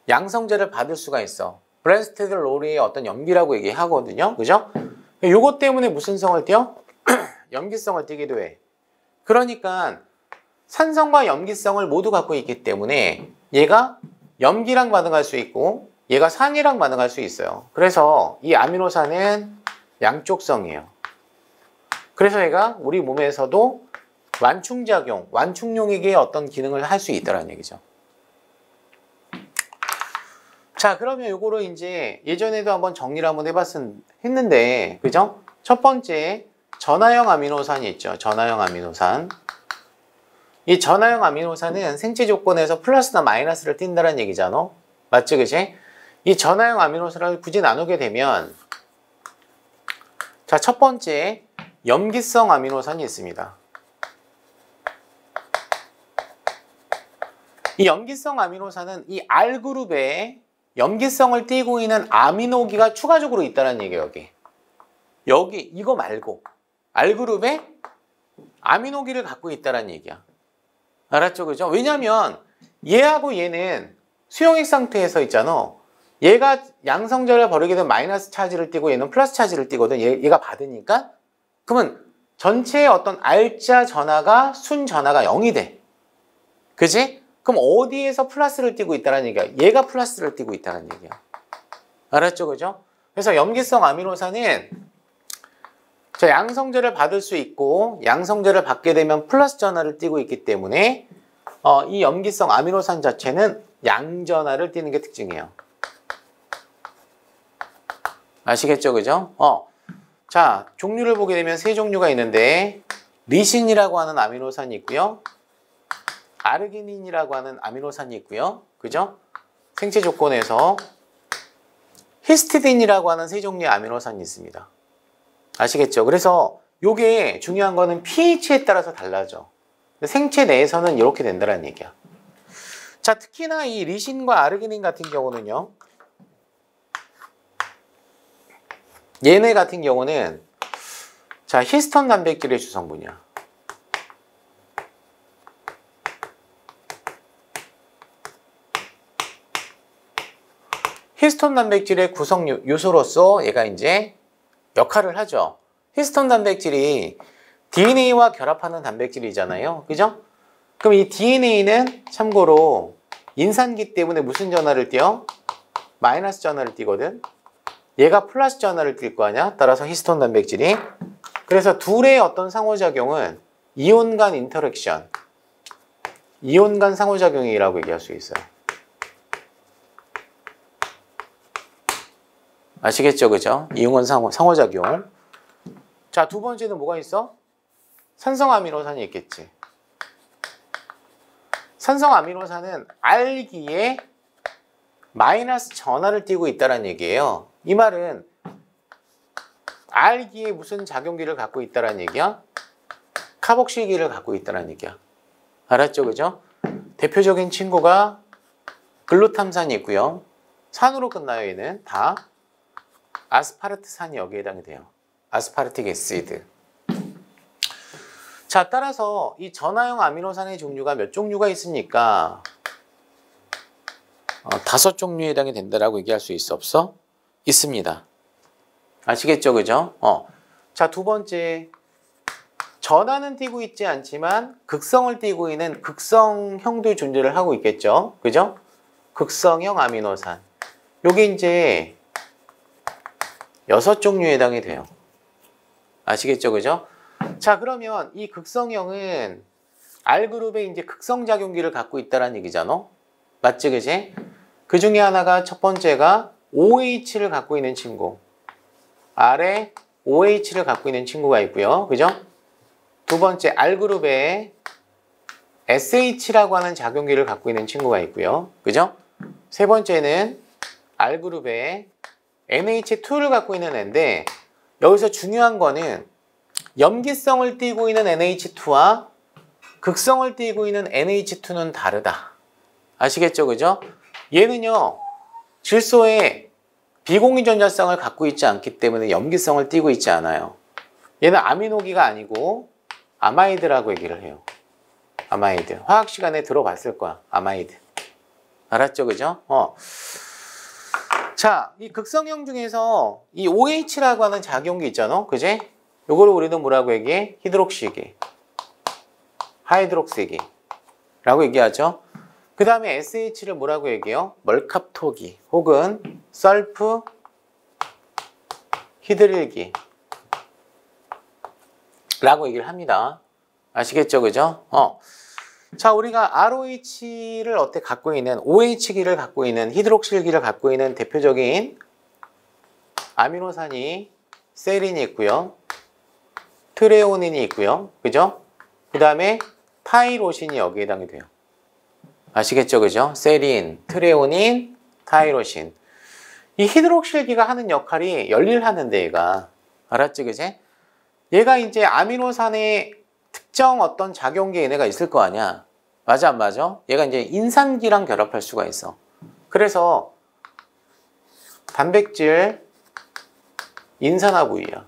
양성제를 받을 수가 있어. 브랜스테드 로리의 어떤 염기라고 얘기하거든요. 그죠? 요것 때문에 무슨 성을 띄어? 염기성을 띄기도 해. 그러니까 산성과 염기성을 모두 갖고 있기 때문에 얘가 염기랑 반응할 수 있고 얘가 산이랑 반응할 수 있어요. 그래서 이 아미노산은 양쪽성이에요. 그래서 얘가 우리 몸에서도 완충작용, 완충용액의 어떤 기능을 할 수 있다는 얘기죠. 자, 그러면 요거를 이제 예전에도 한번 정리를 한번 했는데, 그죠? 첫 번째, 전하형 아미노산이 있죠. 전하형 아미노산. 이 전하형 아미노산은 생체 조건에서 플러스나 마이너스를 띈다는 얘기잖아. 맞지, 그치? 이 전하형 아미노산을 굳이 나누게 되면, 자, 첫 번째, 염기성 아미노산이 있습니다. 이 염기성 아미노산은 이 R그룹에 염기성을 띠고 있는 아미노기가 추가적으로 있다는 얘기예요, 여기 이거 말고 R그룹에 아미노기를 갖고 있다는 얘기야. 알았죠? 그죠? 왜냐면 얘하고 얘는 수용액 상태에서 있잖아. 얘가 양성자를 벌이게 되면 마이너스 차지를 띠고 얘는 플러스 차지를 띠거든. 얘가 받으니까. 그러면 전체의 어떤 R자 전하가 순 전하가 0이 돼. 그지? 그럼 어디에서 플러스를 띠고 있다는 얘기야? 얘가 플러스를 띠고 있다는 얘기야. 알았죠? 그죠? 그래서 염기성 아미노산은 자, 양성제를 받을 수 있고 양성제를 받게 되면 플러스 전하를 띠고 있기 때문에 이 염기성 아미노산 자체는 양전하를 띠는 게 특징이에요. 아시겠죠? 그죠? 자, 종류를 보게 되면 세 종류가 있는데 리신이라고 하는 아미노산이 있고요. 아르기닌이라고 하는 아미노산이 있고요. 그죠? 생체 조건에서 히스티딘이라고 하는 세 종류의 아미노산이 있습니다. 아시겠죠? 그래서 요게 중요한 거는 pH에 따라서 달라져. 생체 내에서는 이렇게 된다는 얘기야. 자, 특히나 이 리신과 아르기닌 같은 경우는요. 얘네 같은 경우는 자, 히스톤 단백질의 주성분이야. 히스톤 단백질의 구성 요소로서 얘가 이제 역할을 하죠. 히스톤 단백질이 DNA와 결합하는 단백질이잖아요. 그죠? 그럼 이 DNA는 참고로 인산기 때문에 무슨 전하를 띄어? 마이너스 전하를 띄거든. 얘가 플러스 전하를 띌 거 아니야? 따라서 히스톤 단백질이. 그래서 둘의 어떤 상호작용은 이온 간 인터랙션, 이온 간 상호작용이라고 얘기할 수 있어요. 아시겠죠? 그죠? 이온 상호작용. 자, 두 번째는 뭐가 있어? 산성 아미노산이 있겠지. 산성 아미노산은 R기에 마이너스 전하를 띠고 있다는 얘기예요. 이 말은 R기에 무슨 작용기를 갖고 있다는 얘기야? 카복실기를 갖고 있다는 얘기야. 알았죠? 그죠? 대표적인 친구가 글루탐산이 있고요. 산으로 끝나요, 얘는 다. 아스파르트산이 여기에 해당이 돼요. 아스파르틱 애시드. 자, 따라서 이 전하형 아미노산의 종류가 몇 종류가 있으니까 5종류에 해당이 된다라고 얘기할 수 있어 없어? 있습니다. 아시겠죠, 그죠? 자, 두 번째, 전하는 띄고 있지 않지만 극성을 띄고 있는 극성형도 존재를 하고 있겠죠, 그죠? 극성형 아미노산. 요게 이제 6종류에 해당이 돼요. 아시겠죠, 그죠? 자, 그러면 이 극성형은 R그룹에 이제 극성작용기를 갖고 있다는 얘기잖아. 맞지, 그지? 그 중에 하나가 첫 번째가 OH를 갖고 있는 친구. R에 OH를 갖고 있는 친구가 있고요. 그죠? 두 번째, R그룹에 SH라고 하는 작용기를 갖고 있는 친구가 있고요. 그죠? 세 번째는 R그룹에 NH2를 갖고 있는 애인데, 여기서 중요한 거는 염기성을 띠고 있는 NH2와 극성을 띠고 있는 NH2는 다르다. 아시겠죠? 그죠? 얘는요, 질소에 비공유전자성을 갖고 있지 않기 때문에 염기성을 띠고 있지 않아요. 얘는 아미노기가 아니고 아마이드라고 얘기를 해요. 아마이드. 화학 시간에 들어봤을 거야. 아마이드. 알았죠? 그죠? 자, 이 극성형 중에서 이 OH라고 하는 작용기 있잖아. 그지? 요거를 우리는 뭐라고 얘기해? 히드록시기. 하이드록시기. 라고 얘기하죠. 그 다음에 SH를 뭐라고 얘기해요? 멀캅토기. 혹은 설프 히드릴기. 라고 얘기를 합니다. 아시겠죠? 그죠? 자, 우리가 ROH를 어떻게 갖고 있는, OH기를 갖고 있는, 히드록실기를 갖고 있는 대표적인 아미노산이 세린이 있고요. 트레오닌이 있고요. 그죠? 그 다음에 타이로신이 여기에 해당이 돼요. 아시겠죠? 그죠? 세린, 트레오닌, 타이로신. 이 히드록실기가 하는 역할이 열일하는데 얘가. 알았지? 그지? 얘가 이제 아미노산의 특정 어떤 작용기에 얘네가 있을 거 아니야. 맞아, 안 맞아? 얘가 이제 인산기랑 결합할 수가 있어. 그래서 단백질 인산화 부위야.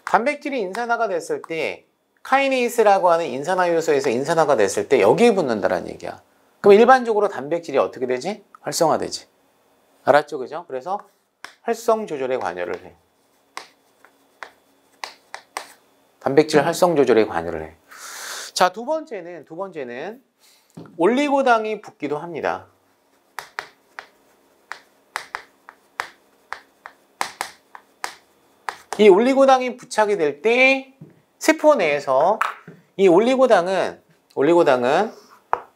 단백질이 인산화가 됐을 때 카이네이스라고 하는 인산화 요소에서 인산화가 됐을 때 여기에 붙는다는 얘기야. 그럼 일반적으로 단백질이 어떻게 되지? 활성화되지. 알았죠? 그죠? 그래서 활성 조절에 관여를 해. 단백질 활성 조절에 관여를 해. 자, 두 번째는 올리고당이 붙기도 합니다. 이 올리고당이 부착이 될 때 세포 내에서 이 올리고당은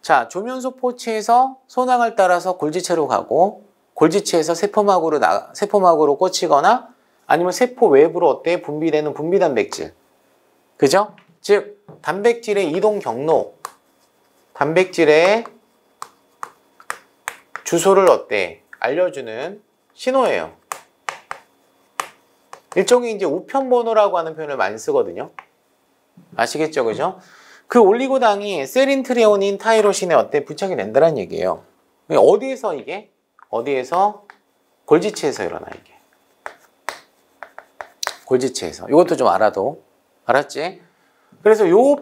자, 조면소 포체에서 소낭을 따라서 골지체로 가고 골지체에서 세포막으로 꽂히거나 아니면 세포 외부로 어때? 분비되는 분비단백질. 그죠? 즉 단백질의 이동 경로, 단백질의 주소를 어때? 알려주는 신호예요. 일종의 이제 우편번호라고 하는 표현을 많이 쓰거든요. 아시겠죠? 그죠? 그 올리고당이 세린, 트레오닌, 타이로신에 어때? 부착이 된다는 얘기예요. 어디에서 이게? 어디에서? 골지체에서 일어나 이게. 골지체에서. 이것도 좀 알아도. 알았지? 그래서 요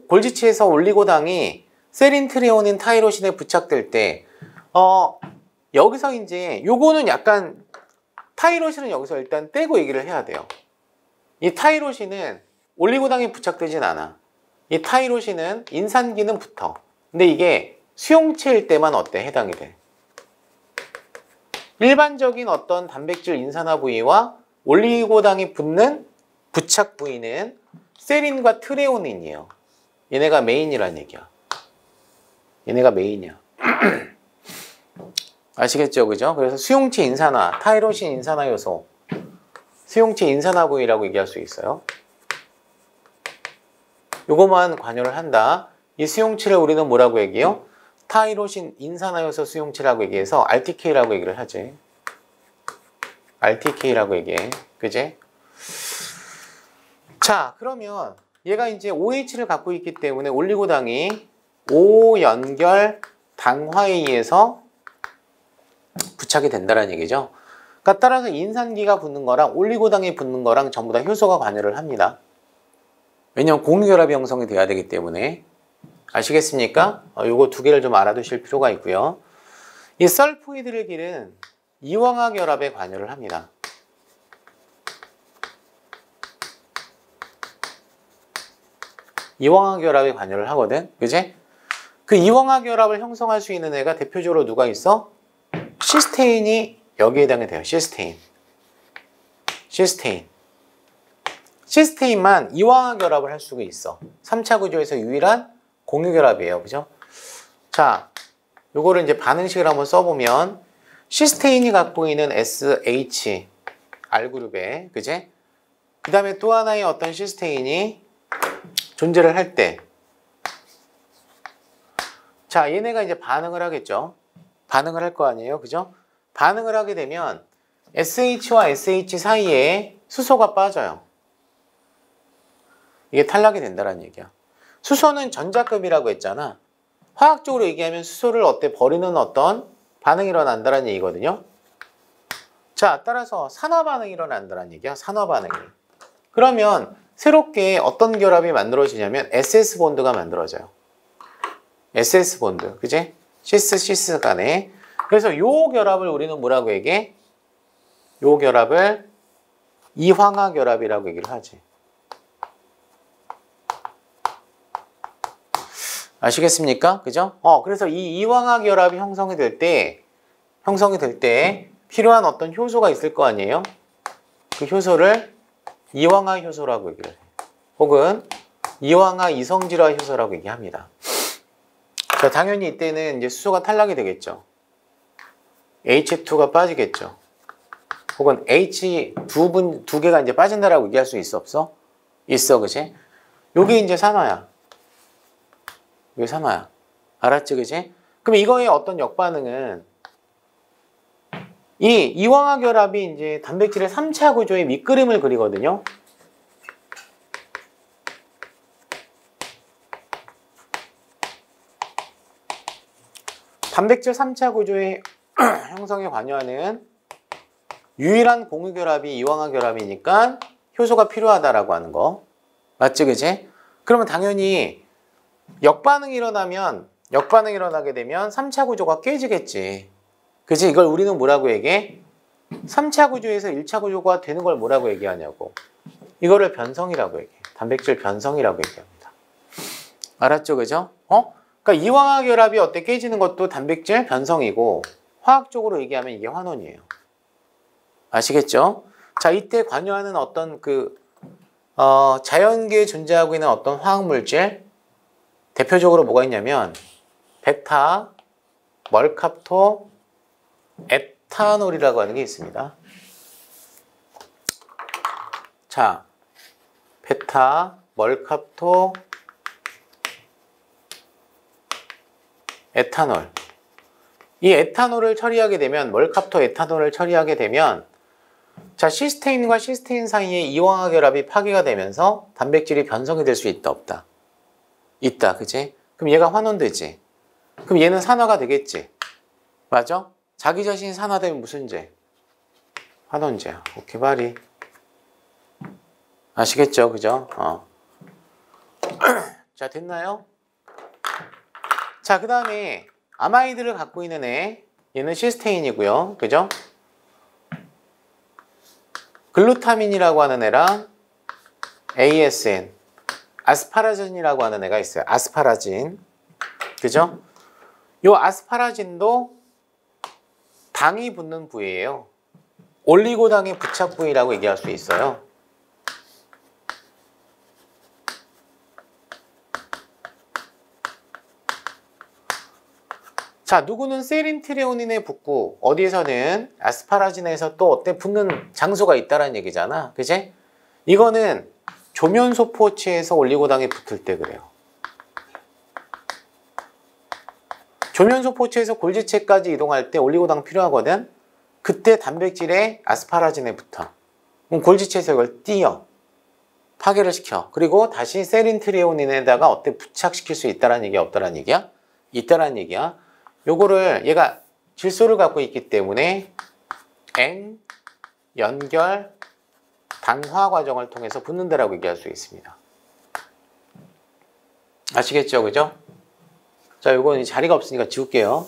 골지체에서 올리고당이 세린, 트레오닌, 타이로신에 부착될 때 여기서 이제 요거는 약간 타이로신은 여기서 일단 떼고 얘기를 해야 돼요. 이 타이로신은 올리고당이 부착되진 않아. 이 타이로신은 인산기는 붙어. 근데 이게 수용체일 때만 어때? 해당이 돼. 일반적인 어떤 단백질 인산화 부위와 올리고당이 붙는 부착 부위는 세린과 트레오닌이에요. 얘네가 메인이란 얘기야. 얘네가 메인이야. 아시겠죠? 그죠? 그래서 수용체 인산화, 타이로신 인산화 요소, 수용체 인산화 부위라고 얘기할 수 있어요. 요거만 관여를 한다. 이 수용체를 우리는 뭐라고 얘기해요? 타이로신 인산화 요소 수용체라고 얘기해서 RTK라고 얘기를 하지. RTK라고 얘기해. 그지? 자, 그러면 얘가 이제 OH를 갖고 있기 때문에 올리고당이 O 연결 당화에 의해서 부착이 된다는 얘기죠. 그러니까 따라서 인산기가 붙는 거랑 올리고당이 붙는 거랑 전부 다 효소가 관여를 합니다. 왜냐면 공유결합이 형성이 돼야 되기 때문에. 아시겠습니까? 요거 두 개를 좀 알아두실 필요가 있고요. 이 설포이드릴길은 이황화 결합에 관여를 합니다. 이황화 결합에 관여를 하거든. 그지? 그 이황화 결합을 형성할 수 있는 애가 대표적으로 누가 있어? 시스테인이 여기에 해당이 돼요. 시스테인. 시스테인만 이황화 결합을 할 수가 있어. 3차 구조에서 유일한 공유 결합이에요. 그죠? 자, 요거를 이제 반응식을 한번 써보면 시스테인이 갖고 있는 SH R그룹에, 그제? 그 다음에 또 하나의 어떤 시스테인이 존재를 할 때, 자, 얘네가 이제 반응을 하겠죠. 반응을 할 거 아니에요. 그죠? 반응을 하게 되면 SH와 SH 사이에 수소가 빠져요. 이게 탈락이 된다는 얘기야. 수소는 전자급이라고 했잖아. 화학적으로 얘기하면 수소를 버리는 어떤 반응이 일어난다는 얘기거든요. 자, 따라서 산화 반응이 일어난다는 얘기야. 산화 반응이. 그러면 새롭게 어떤 결합이 만들어지냐면 SS 본드가 만들어져요. SS 본드. 그지? 시스 간에. 그래서 요 결합을 우리는 뭐라고 얘기해? 요 결합을 이황화 결합이라고 얘기를 하지. 아시겠습니까? 그죠? 그래서 이 이황화 결합이 형성이 될 때 필요한 어떤 효소가 있을 거 아니에요? 그 효소를 이황화 효소라고 얘기를 해요. 혹은 이황화 이성질화 효소라고 얘기합니다. 자, 당연히 이때는 이제 수소가 탈락이 되겠죠. H2가 빠지겠죠. 혹은 H 두 개가 이제 빠진다라고 얘기할 수 있어, 없어? 있어, 그지? 요게 이제 산화야. 이게 산화야. 알았지, 그지? 그럼 이거의 어떤 역반응은 이 이황화 결합이 이제 단백질의 3차 구조의 밑그림을 그리거든요. 단백질 3차 구조의 형성에 관여하는 유일한 공유 결합이 이황화 결합이니까 효소가 필요하다라고 하는 거. 맞지, 그지? 그러면 당연히 역반응이 일어나게 되면 3차 구조가 깨지겠지. 그치? 이걸 우리는 뭐라고 얘기해? 3차 구조에서 1차 구조가 되는 걸 뭐라고 얘기하냐고. 이거를 변성이라고 얘기해. 단백질 변성이라고 얘기합니다. 알았죠? 그죠? 그러니까 이황화 결합이 깨지는 것도 단백질 변성이고, 화학적으로 얘기하면 이게 환원이에요. 아시겠죠? 자, 이때 관여하는 어떤 자연계에 존재하고 있는 어떤 화학물질, 대표적으로 뭐가 있냐면 베타 멀캅토 에탄올이라고 하는 게 있습니다. 자, 베타 멀캅토 에탄올. 이 에탄올을 처리하게 되면, 멀캅토 에탄올을 처리하게 되면, 자, 시스테인과 시스테인 사이에 이황화 결합이 파괴가 되면서 단백질이 변성이 될 수 있다, 없다? 있다, 그지? 그럼 얘가 환원되지. 그럼 얘는 산화가 되겠지. 맞아? 자기 자신이 산화되면 무슨 제? 환원제야. 오케이, 바리. 아시겠죠? 그죠? 자, 됐나요? 자, 그 다음에 아마이드를 갖고 있는 얘는 시스테인이고요. 그죠? 글루타민이라고 하는 애랑 ASN, 아스파라진이라고 하는 애가 있어요. 아스파라진. 그죠? 요 아스파라진도 당이 붙는 부위예요. 올리고당의 부착 부위라고 얘기할 수 있어요. 자, 누구는 세린트레오닌에 붙고 어디에서는 아스파라진에서 또 붙는 장소가 있다는 얘기잖아. 그지? 이거는 조면소포체에서 올리고당이 붙을 때 그래요. 조면소포체에서 골지체까지 이동할 때 올리고당 필요하거든. 그때 단백질에 아스파라진에 붙어. 그럼 골지체에서 이걸 띄어. 파괴를 시켜. 그리고 다시 세린트레오닌에다가 부착시킬 수 있다는 얘기야, 없다는 얘기야? 있다는 얘기야. 요거를 얘가 질소를 갖고 있기 때문에 N 연결 단화 과정을 통해서 붙는다라고 얘기할 수 있습니다. 아시겠죠? 그죠? 자, 요건 자리가 없으니까 지울게요.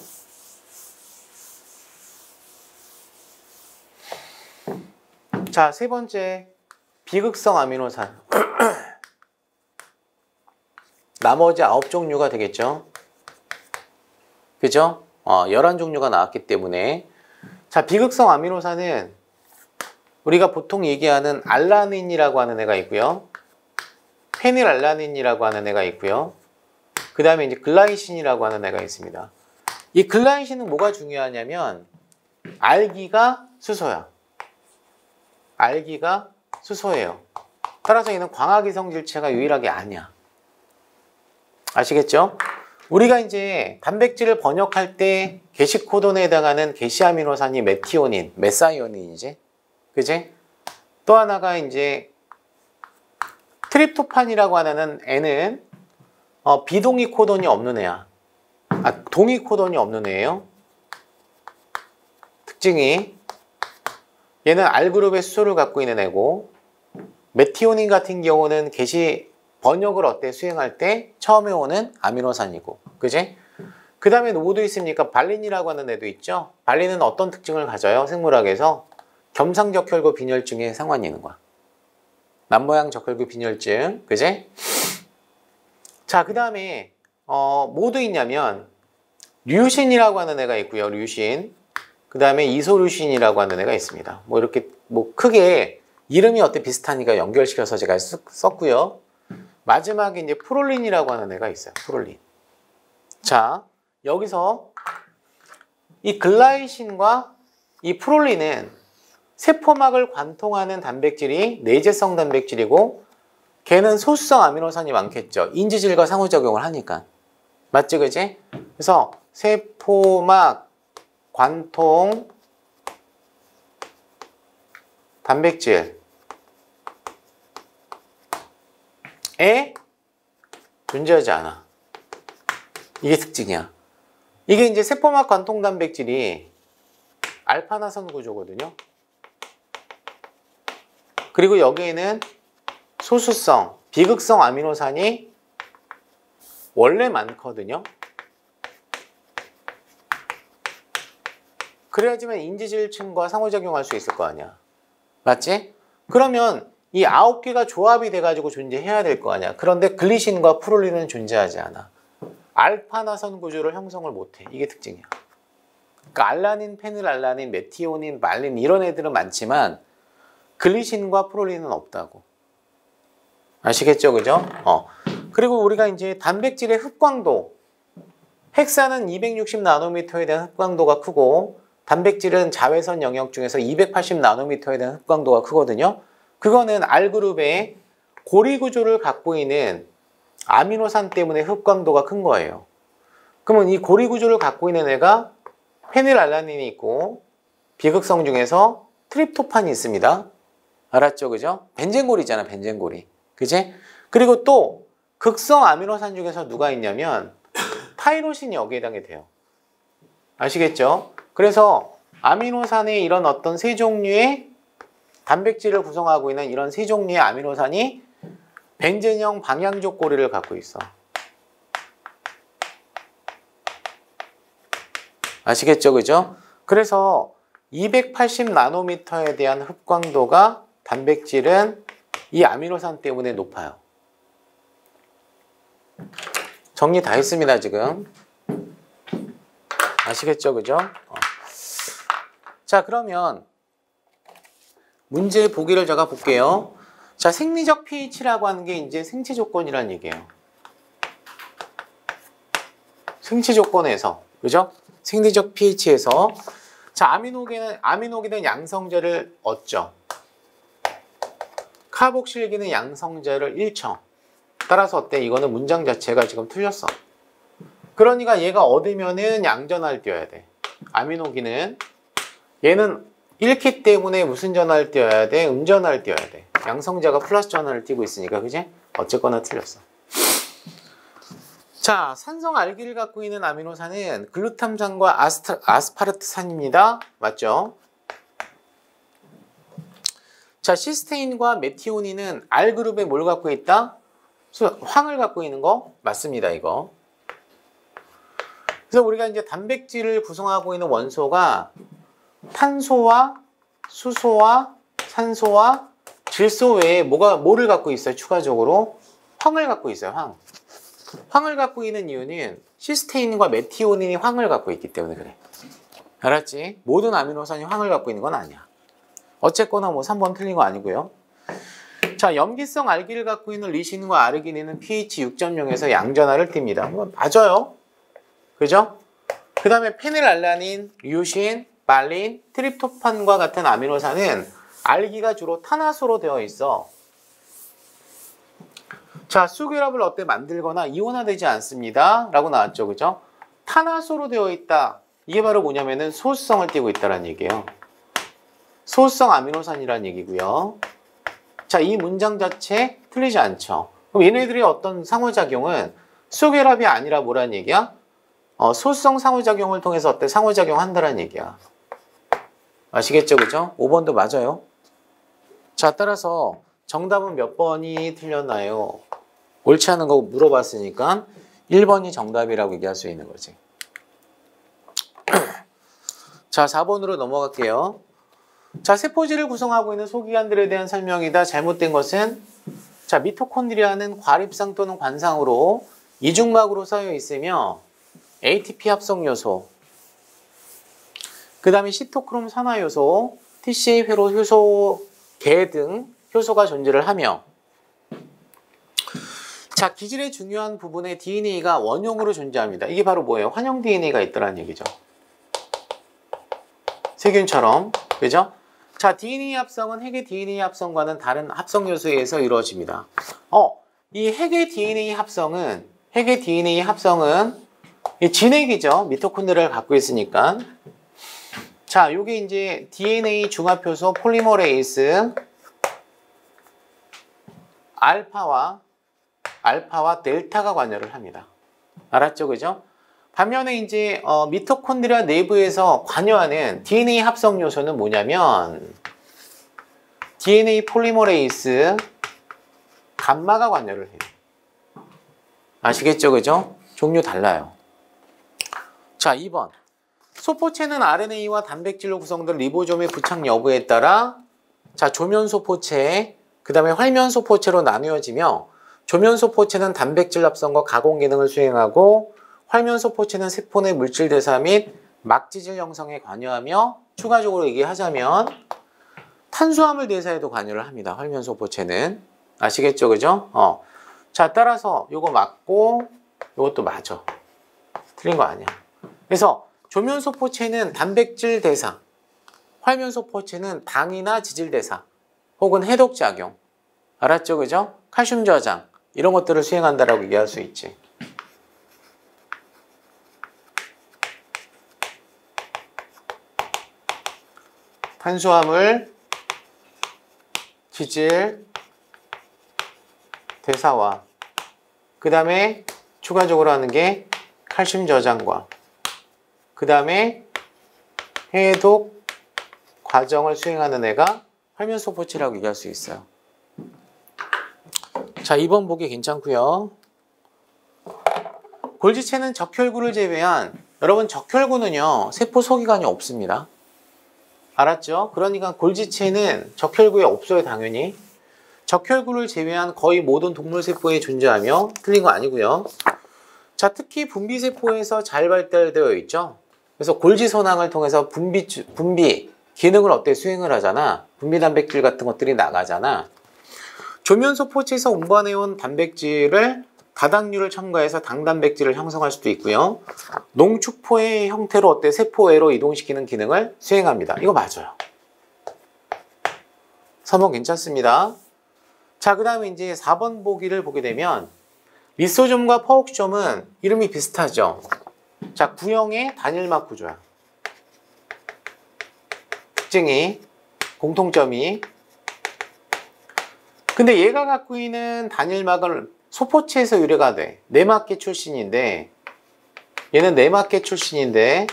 자, 세 번째 비극성 아미노산. 나머지 9종류가 되겠죠. 그죠? 11종류가 나왔기 때문에. 자, 비극성 아미노산은 우리가 보통 얘기하는 알라닌이라고 하는 애가 있고요. 페닐알라닌이라고 하는 애가 있고요. 그 다음에 이제 글라이신이라고 하는 애가 있습니다. 이 글라이신은 뭐가 중요하냐면 알기가 수소야. 알기가 수소예요. 따라서 얘는 광학이성 질체가 유일하게 아니야. 아시겠죠? 우리가 이제 단백질을 번역할 때 게시 코돈에 해당하는 게시 아미노산이 메티오닌, 메사이오닌이지. 그지? 또 하나가 이제 트립토판이라고 하는 애는 비동위 코돈이 없는 애야. 동위 코돈이 없는 애예요. 특징이 얘는 R그룹의 수소를 갖고 있는 애고, 메티오닌 같은 경우는 게시 번역을 수행할 때 처음에 오는 아미노산이고, 그지? 그 다음에 누구도 있습니까? 발린이라고 하는 애도 있죠. 발린은 어떤 특징을 가져요? 생물학에서 겸상적혈구 빈혈증에 상관이 있는 거야. 남모양 적혈구 빈혈증, 그지? 자, 그 다음에 뭐도 있냐면 류신이라고 하는 애가 있고요. 류신. 그 다음에 이소류신이라고 하는 애가 있습니다. 뭐 이렇게 뭐 크게 이름이 비슷하니까 연결시켜서 제가 썼고요. 마지막에 이제 프롤린이라고 하는 애가 있어요. 프롤린. 자, 여기서 이 글라이신과 이 프롤린은 세포막을 관통하는 단백질이 내재성 단백질이고, 걔는 소수성 아미노산이 많겠죠. 인지질과 상호작용을 하니까. 맞지, 그지? 그래서 세포막 관통 단백질에 존재하지 않아. 이게 특징이야. 이게 이제 세포막 관통 단백질이 알파나선 구조거든요. 그리고 여기에는 소수성, 비극성 아미노산이 원래 많거든요. 그래야지만 인지질층과 상호작용할 수 있을 거 아니야. 맞지? 그러면 이 9개가 조합이 돼가지고 존재해야 될 거 아니야. 그런데 글리신과 프롤린은 존재하지 않아. 알파나선 구조를 형성을 못해. 이게 특징이야. 그러니까 알라닌, 페닐알라닌, 메티오닌, 말린 이런 애들은 많지만 글리신과 프롤린은 없다고. 아시겠죠? 그죠? 그리고 우리가 이제 단백질의 흡광도, 헥사는 260 나노미터에 대한 흡광도가 크고, 단백질은 자외선 영역 중에서 280 나노미터에 대한 흡광도가 크거든요. 그거는 R그룹의 고리 구조를 갖고 있는 아미노산 때문에 흡광도가 큰 거예요. 그러면 이 고리 구조를 갖고 있는 애가 페닐알라닌이 있고, 비극성 중에서 트립토판이 있습니다. 알았죠? 그죠? 벤젠고리잖아, 벤젠고리. 그지? 그리고 또 극성 아미노산 중에서 누가 있냐면 타이로신이 여기에 해당이 돼요. 아시겠죠? 그래서 아미노산의 이런 어떤 세 종류의 단백질을 구성하고 있는 이런 세 종류의 아미노산이 벤젠형 방향족 고리를 갖고 있어. 아시겠죠? 그죠? 그래서 280 나노미터에 대한 흡광도가 단백질은 이 아미노산 때문에 높아요. 정리 다 했습니다, 지금. 아시겠죠? 그죠? 자, 그러면 문제 보기를 제가 볼게요. 자, 생리적 pH라고 하는 게 이제 생체 조건이라는 얘기예요. 생체 조건에서, 그죠? 생리적 pH에서 자, 아미노기는 양성제를 얻죠. 카복실기는 양성제를 잃죠. 따라서 어때? 이거는 문장 자체가 지금 틀렸어. 그러니까 얘가 얻으면은 양전하를 띄워야 돼. 아미노기는 얘는 잃기 때문에 무슨 전하를 띄워야 돼? 음전하를 띄워야 돼. 양성제가 플러스 전하를 띄고 있으니까, 그지? 어쨌거나 틀렸어. 자, 산성 알기를 갖고 있는 아미노산은 글루탐산과 아스파르트산입니다. 맞죠? 자, 시스테인과 메티오닌은 R 그룹에 뭘 갖고 있다? 황을 갖고 있는 거 맞습니다, 이거. 그래서 우리가 이제 단백질을 구성하고 있는 원소가 탄소와 수소와 산소와 질소 외에 뭐를 갖고 있어요? 추가적으로 황을 갖고 있어요. 황을 갖고 있는 이유는 시스테인과 메티오닌이 황을 갖고 있기 때문에 그래. 알았지? 모든 아미노산이 황을 갖고 있는 건 아니야. 어쨌거나 뭐 3번 틀린 거 아니고요. 자, 염기성 알기를 갖고 있는 리신과 아르기닌은 pH 6.0에서 양전하를 띱니다. 뭐 맞아요. 그죠? 그 다음에 페닐알라닌, 류신, 말린, 트립토판과 같은 아미노산은 알기가 주로 탄화수로 되어 있어. 자, 수결합을 어때 만들거나 이온화되지 않습니다. 라고 나왔죠. 그죠? 탄화수로 되어 있다. 이게 바로 뭐냐면은 소수성을 띠고 있다는 얘기예요. 소수성 아미노산이라는 얘기고요. 자, 이 문장 자체 틀리지 않죠. 그럼 얘네들의 어떤 상호작용은 수결합이 아니라 뭐라는 얘기야? 소수성 상호작용을 통해서 어때? 상호작용한다는 얘기야. 아시겠죠? 그죠? 5번도 맞아요. 자, 따라서 정답은 몇 번이 틀렸나요? 옳지 않은 거 물어봤으니까 1번이 정답이라고 얘기할 수 있는 거지. 자, 4번으로 넘어갈게요. 자, 세포질을 구성하고 있는 소기관들에 대한 설명이다. 잘못된 것은 자, 미토콘드리아는 과립상 또는 관상으로 이중막으로 쌓여 있으며 ATP 합성 요소, 그 다음에 시토크롬 산화 요소, TCA 회로 효소 계 등 효소가 존재를 하며 자, 기질의 중요한 부분에 DNA가 원형으로 존재합니다. 이게 바로 뭐예요? 환형 DNA가 있다는 얘기죠. 세균처럼. 그죠? 자, DNA 합성은 핵의 DNA 합성과는 다른 합성 요소에 의해서 이루어집니다. 이 핵의 DNA 합성은 이 진핵이죠. 미토콘드리아를 갖고 있으니까. 자, 요게 이제 DNA 중합효소 폴리머레이스 알파와 델타가 관여를 합니다. 알았죠? 그죠? 반면에 이제 미토콘드리아 내부에서 관여하는 DNA 합성 요소는 뭐냐면 DNA 폴리머레이스 감마가 관여를 해요. 아시겠죠? 그죠? 종류 달라요. 자, 2번. 소포체는 RNA와 단백질로 구성된 리보솜의 부착 여부에 따라 자, 조면소포체, 그 다음에 활면소포체로 나누어지며 조면소포체는 단백질 합성과 가공 기능을 수행하고 활면소포체는 세포 내 물질 대사 및 막지질 형성에 관여하며 추가적으로 얘기하자면 탄수화물 대사에도 관여를 합니다. 활면소포체는. 아시겠죠? 그죠? 자, 따라서 요거 맞고 요것도 맞아. 틀린 거 아니야. 그래서 조면소포체는 단백질 대사, 활면소포체는 당이나 지질 대사 혹은 해독작용. 알았죠? 그죠? 칼슘 저장 이런 것들을 수행한다라고 얘기할 수 있지. 탄수화물, 지질, 대사와 그 다음에 추가적으로 하는 게 칼슘 저장과 그 다음에 해독 과정을 수행하는 애가 활면소포체라고 얘기할 수 있어요. 자, 2번 보기 괜찮고요. 골지체는 적혈구를 제외한 여러분 적혈구는요 세포 소기관이 없습니다. 알았죠? 그러니까 골지체는 적혈구에 없어요. 당연히. 적혈구를 제외한 거의 모든 동물세포에 존재하며 틀린 거 아니고요. 자, 특히 분비세포에서 잘 발달되어 있죠. 그래서 골지선항을 통해서 분비 기능을 어때 수행을 하잖아. 분비 단백질 같은 것들이 나가잖아. 조면소포체에서 운반해온 단백질을 다당류를 첨가해서 당단백질을 형성할 수도 있고요. 농축포의 형태로 어때 세포외로 이동시키는 기능을 수행합니다. 이거 맞아요. 3번 괜찮습니다. 자, 그 다음에 이제 4번 보기를 보게 되면 리소좀과 퍼옥솜은 이름이 비슷하죠. 자, 구형의 단일막 구조야. 특징이, 공통점이. 근데 얘가 갖고 있는 단일막을 소포체에서 유래가 돼. 내막계 출신인데 얘는 내막계 출신인데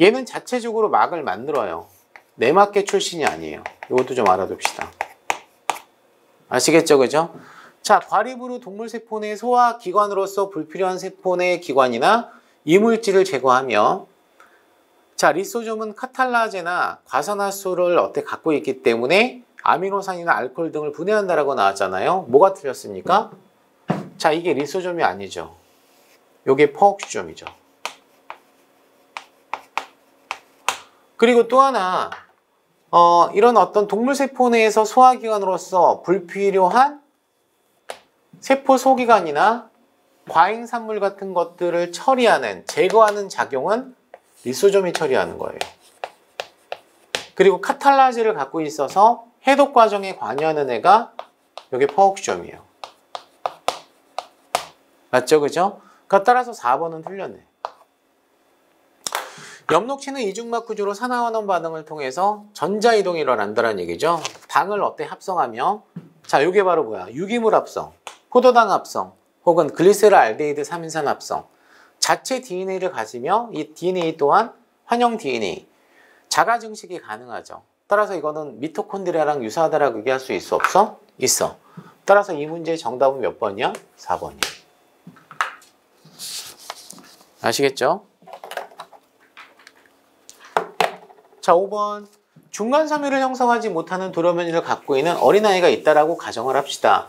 얘는 자체적으로 막을 만들어요. 내막계 출신이 아니에요. 이것도 좀 알아둡시다. 아시겠죠? 그죠? 자, 과립으로 동물세포 내 소화기관으로서 불필요한 세포 내 기관이나 이물질을 제거하며 자, 리소좀은 카탈라제나 과산화수를 갖고 있기 때문에 아미노산이나 알코올 등을 분해한다라고 나왔잖아요. 뭐가 틀렸습니까? 자, 이게 리소좀이 아니죠. 요게 퍼옥시좀이죠. 그리고 또 하나 이런 어떤 동물세포 내에서 소화기관으로서 불필요한 세포 소기관이나 과잉산물 같은 것들을 처리하는, 제거하는 작용은 리소좀이 처리하는 거예요. 그리고 카탈라제를 갖고 있어서 해독 과정에 관여하는 애가 여기 퍼옥시좀이에요. 맞죠? 그죠? 그러니까 따라서 4번은 틀렸네. 엽록체는 이중막 구조로 산화환원 반응을 통해서 전자이동이 일어난다는 얘기죠. 당을 합성하며 자, 이게 바로 뭐야? 유기물 합성, 포도당 합성, 혹은 글리세롤알데히드 3인산 합성. 자체 DNA를 가지며 이 DNA 또한 환영 DNA, 자가 증식이 가능하죠. 따라서 이거는 미토콘드리아랑 유사하다라고 얘기할 수 있어? 없어? 있어. 따라서 이 문제의 정답은 몇 번이야? 4번이야. 아시겠죠? 자, 5번. 중간섬유를 형성하지 못하는 도료면유를 갖고 있는 어린아이가 있다라고 가정을 합시다.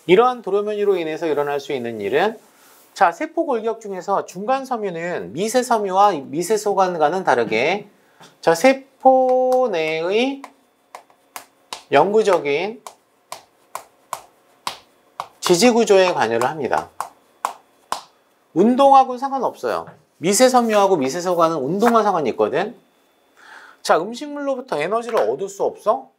이러한 도료면유로 인해서 일어날 수 있는 일은 자, 세포 골격 중에서 중간섬유는 미세섬유와 미세소관과는 다르게 자, 세포 내의 영구적인 지지구조에 관여를 합니다. 운동하고는 상관없어요. 미세섬유하고 미세소관은 운동과 상관이 있거든. 자, 음식물로부터 에너지를 얻을 수 없어?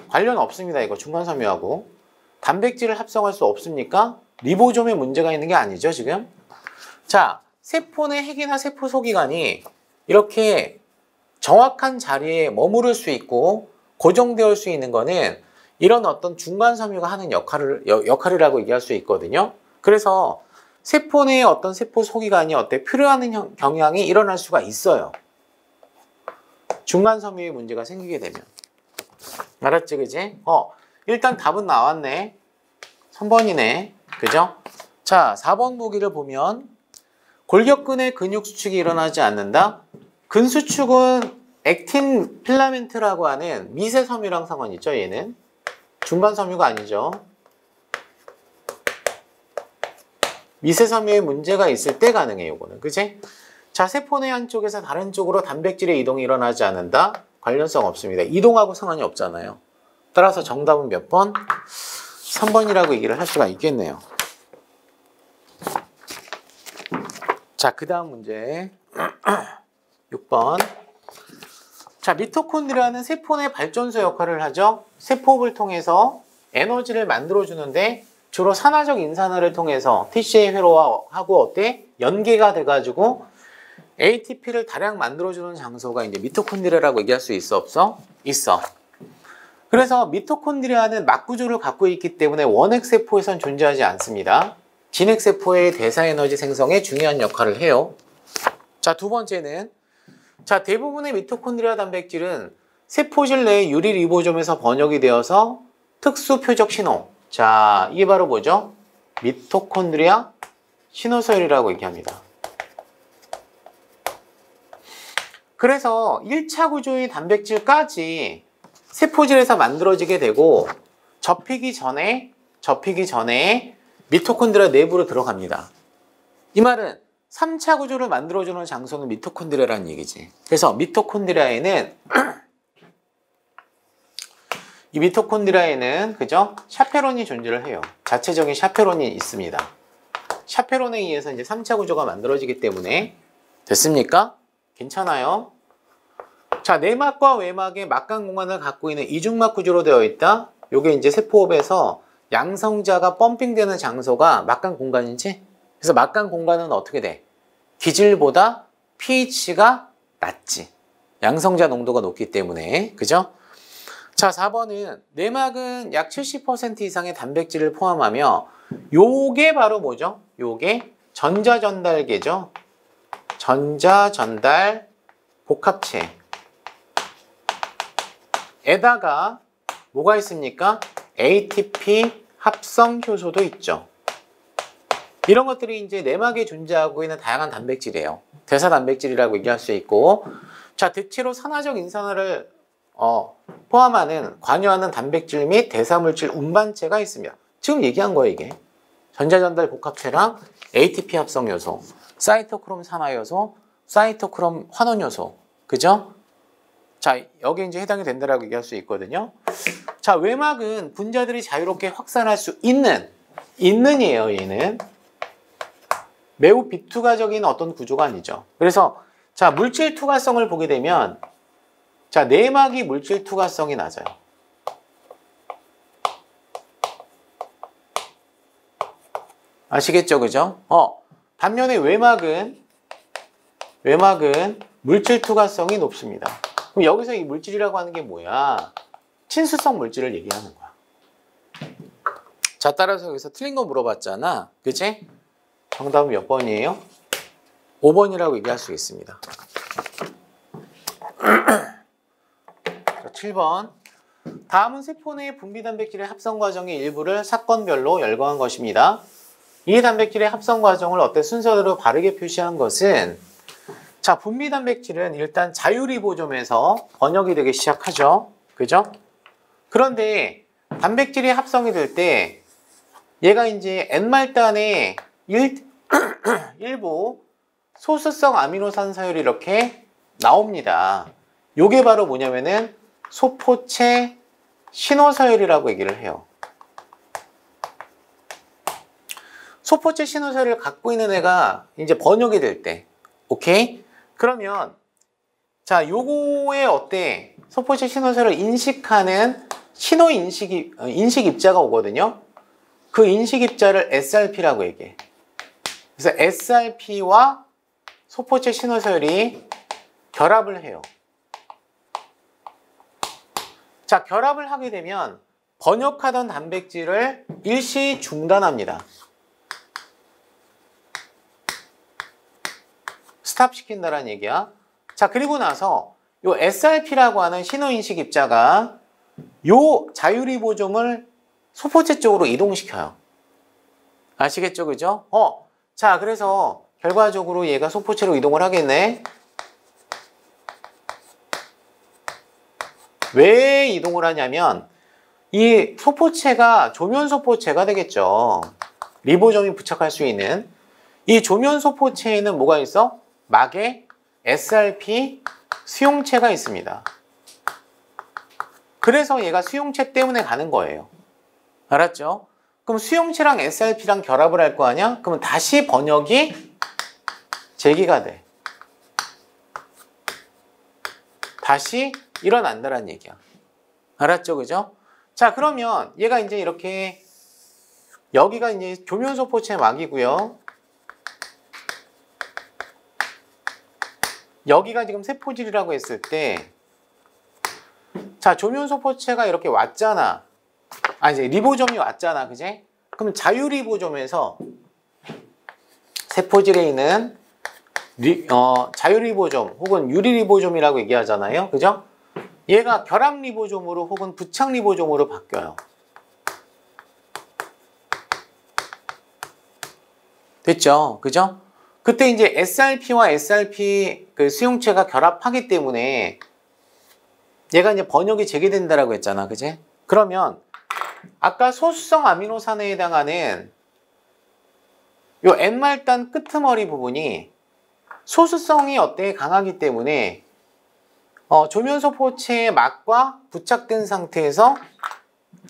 관련 없습니다. 이거 중간섬유하고. 단백질을 합성할 수 없습니까? 리보좀에 문제가 있는 게 아니죠, 지금? 자, 세포 내 핵이나 세포 소기관이 이렇게 정확한 자리에 머무를 수 있고 고정되어 수 있는 거는 이런 어떤 중간섬유가 하는 역할이라고 얘기할 수 있거든요. 그래서 세포 내의 어떤 세포 소기관이 필요한 경향이 일어날 수가 있어요. 중간섬유의 문제가 생기게 되면. 알았지, 그지? 일단 답은 나왔네. 3번이네. 그죠? 자, 4번 보기를 보면 골격근의 근육 수축이 일어나지 않는다. 근수축은 액틴 필라멘트라고 하는 미세섬유랑 상관이 있죠, 얘는. 중간섬유가 아니죠. 미세섬유에 문제가 있을 때 가능해요, 이거는. 그치? 자, 세포 내 한쪽에서 다른 쪽으로 단백질의 이동이 일어나지 않는다. 관련성 없습니다. 이동하고 상관이 없잖아요. 따라서 정답은 몇 번? 3번이라고 얘기를 할 수가 있겠네요. 자, 그 다음 문제 6번. 자, 미토콘드리아는 세포 내 발전소 역할을 하죠. 세포를 통해서 에너지를 만들어주는데 주로 산화적 인산화를 통해서 TCA 회로하고 연계가 돼가지고 ATP를 다량 만들어주는 장소가 이제 미토콘드리아라고 얘기할 수 있어? 없어? 있어. 그래서 미토콘드리아는 막구조를 갖고 있기 때문에 원핵세포에선 존재하지 않습니다. 진핵세포의 대사에너지 생성에 중요한 역할을 해요. 자, 두 번째는 자, 대부분의 미토콘드리아 단백질은 세포질 내의 유리리보좀에서 번역이 되어서 특수 표적 신호. 자, 이게 바로 뭐죠? 미토콘드리아 신호서열이라고 얘기합니다. 그래서 1차 구조의 단백질까지 세포질에서 만들어지게 되고 접히기 전에 미토콘드리아 내부로 들어갑니다. 이 말은 3차 구조를 만들어주는 장소는 미토콘드리아라는 얘기지. 그래서 미토콘드리아에는 이 미토콘드리아에는 그죠? 샤페론이 존재를 해요. 자체적인 샤페론이 있습니다. 샤페론에 의해서 이제 3차 구조가 만들어지기 때문에 됐습니까? 괜찮아요? 자, 내막과 외막의 막간 공간을 갖고 있는 이중막 구조로 되어 있다. 요게 이제 세포업에서 양성자가 펌핑되는 장소가 막간 공간이지. 그래서 막간 공간은 어떻게 돼? 기질보다 pH가 낮지. 양성자 농도가 높기 때문에. 그죠? 자, 4번은 내막은 약 70% 이상의 단백질을 포함하며 요게 바로 뭐죠? 요게 전자전달계죠. 전자전달 복합체. 에다가 뭐가 있습니까? ATP 합성 효소도 있죠. 이런 것들이 이제 내막에 존재하고 있는 다양한 단백질이에요. 대사 단백질이라고 얘기할 수 있고, 자, 대체로 산화적 인산화를 포함하는 관여하는 단백질 및 대사물질 운반체가 있습니다. 지금 얘기한 거예요, 이게. 전자전달 복합체랑 ATP 합성 요소, 사이토크롬 산화 요소, 사이토크롬 환원 요소. 그죠? 자, 여기 이제 해당이 된다라고 얘기할 수 있거든요. 자, 외막은 분자들이 자유롭게 확산할 수 있는이에요, 얘는. 매우 비투과적인 어떤 구조가 아니죠. 그래서 자, 물질 투과성을 보게 되면 자, 내막이 물질 투과성이 낮아요. 아시겠죠? 그죠? 반면에 외막은 물질 투과성이 높습니다. 그럼 여기서 이 물질이라고 하는 게 뭐야? 친수성 물질을 얘기하는 거야. 자, 따라서 여기서 틀린 거 물어봤잖아. 그치? 정답은 몇 번이에요? 5번이라고 얘기할 수 있습니다. 자, 7번. 다음은 세포 내 분비 단백질의 합성 과정의 일부를 사건별로 열거한 것입니다. 이 단백질의 합성 과정을 어때 순서대로 바르게 표시한 것은 자, 분비 단백질은 일단 자유리보좀에서 번역이 되기 시작하죠. 그죠? 그런데 단백질이 합성이 될 때 얘가 이제 N말단의 일부 소수성 아미노산 서열이 이렇게 나옵니다. 요게 바로 뭐냐면은 소포체 신호서열이라고 얘기를 해요. 소포체 신호서열을 갖고 있는 애가 이제 번역이 될 때, 오케이? 그러면 자, 요거에 어때? 소포체 신호서열을 인식하는 신호 인식 입자가 오거든요. 그 인식 입자를 SRP라고 얘기해. 그래서 SRP와 소포체 신호서열이 결합을 해요. 자, 결합을 하게 되면 번역하던 단백질을 일시 중단합니다. 스탑시킨다라는 얘기야. 자, 그리고 나서 요 SRP라고 하는 신호인식 입자가 요 자유리보좀을 소포체 쪽으로 이동시켜요. 아시겠죠? 그죠? 자, 그래서 결과적으로 얘가 소포체로 이동을 하겠네. 왜 이동을 하냐면 이 소포체가 조면소포체가 되겠죠. 리보좀이 부착할 수 있는 이 조면소포체에는 뭐가 있어? 막에 SRP 수용체가 있습니다. 그래서 얘가 수용체 때문에 가는 거예요. 알았죠? 그럼 수용체랑 SRP랑 결합을 할 거 아니야? 그러면 다시 번역이 재기가 돼. 다시 일어난다는 얘기야. 알았죠? 그죠? 자, 그러면 얘가 이제 이렇게 여기가 이제 조면소포체 막이고요. 여기가 지금 세포질이라고 했을 때 자, 조면소포체가 이렇게 왔잖아. 이제 리보좀이 왔잖아. 그지? 그럼 자유리보좀에서 세포질에 있는 자유리보좀 혹은 유리리보좀이라고 얘기하잖아요. 그죠? 얘가 결합리보좀으로 혹은 부착리보좀으로 바뀌어요. 됐죠? 그죠? 그때 이제 SRP와 SRP 그 수용체가 결합하기 때문에 얘가 이제 번역이 재개된다라고 했잖아. 그지? 그러면 아까 소수성 아미노산에 해당하는 요 N말단 끄트머리 부분이 소수성이 어때? 강하기 때문에 조면소포체의 막과 부착된 상태에서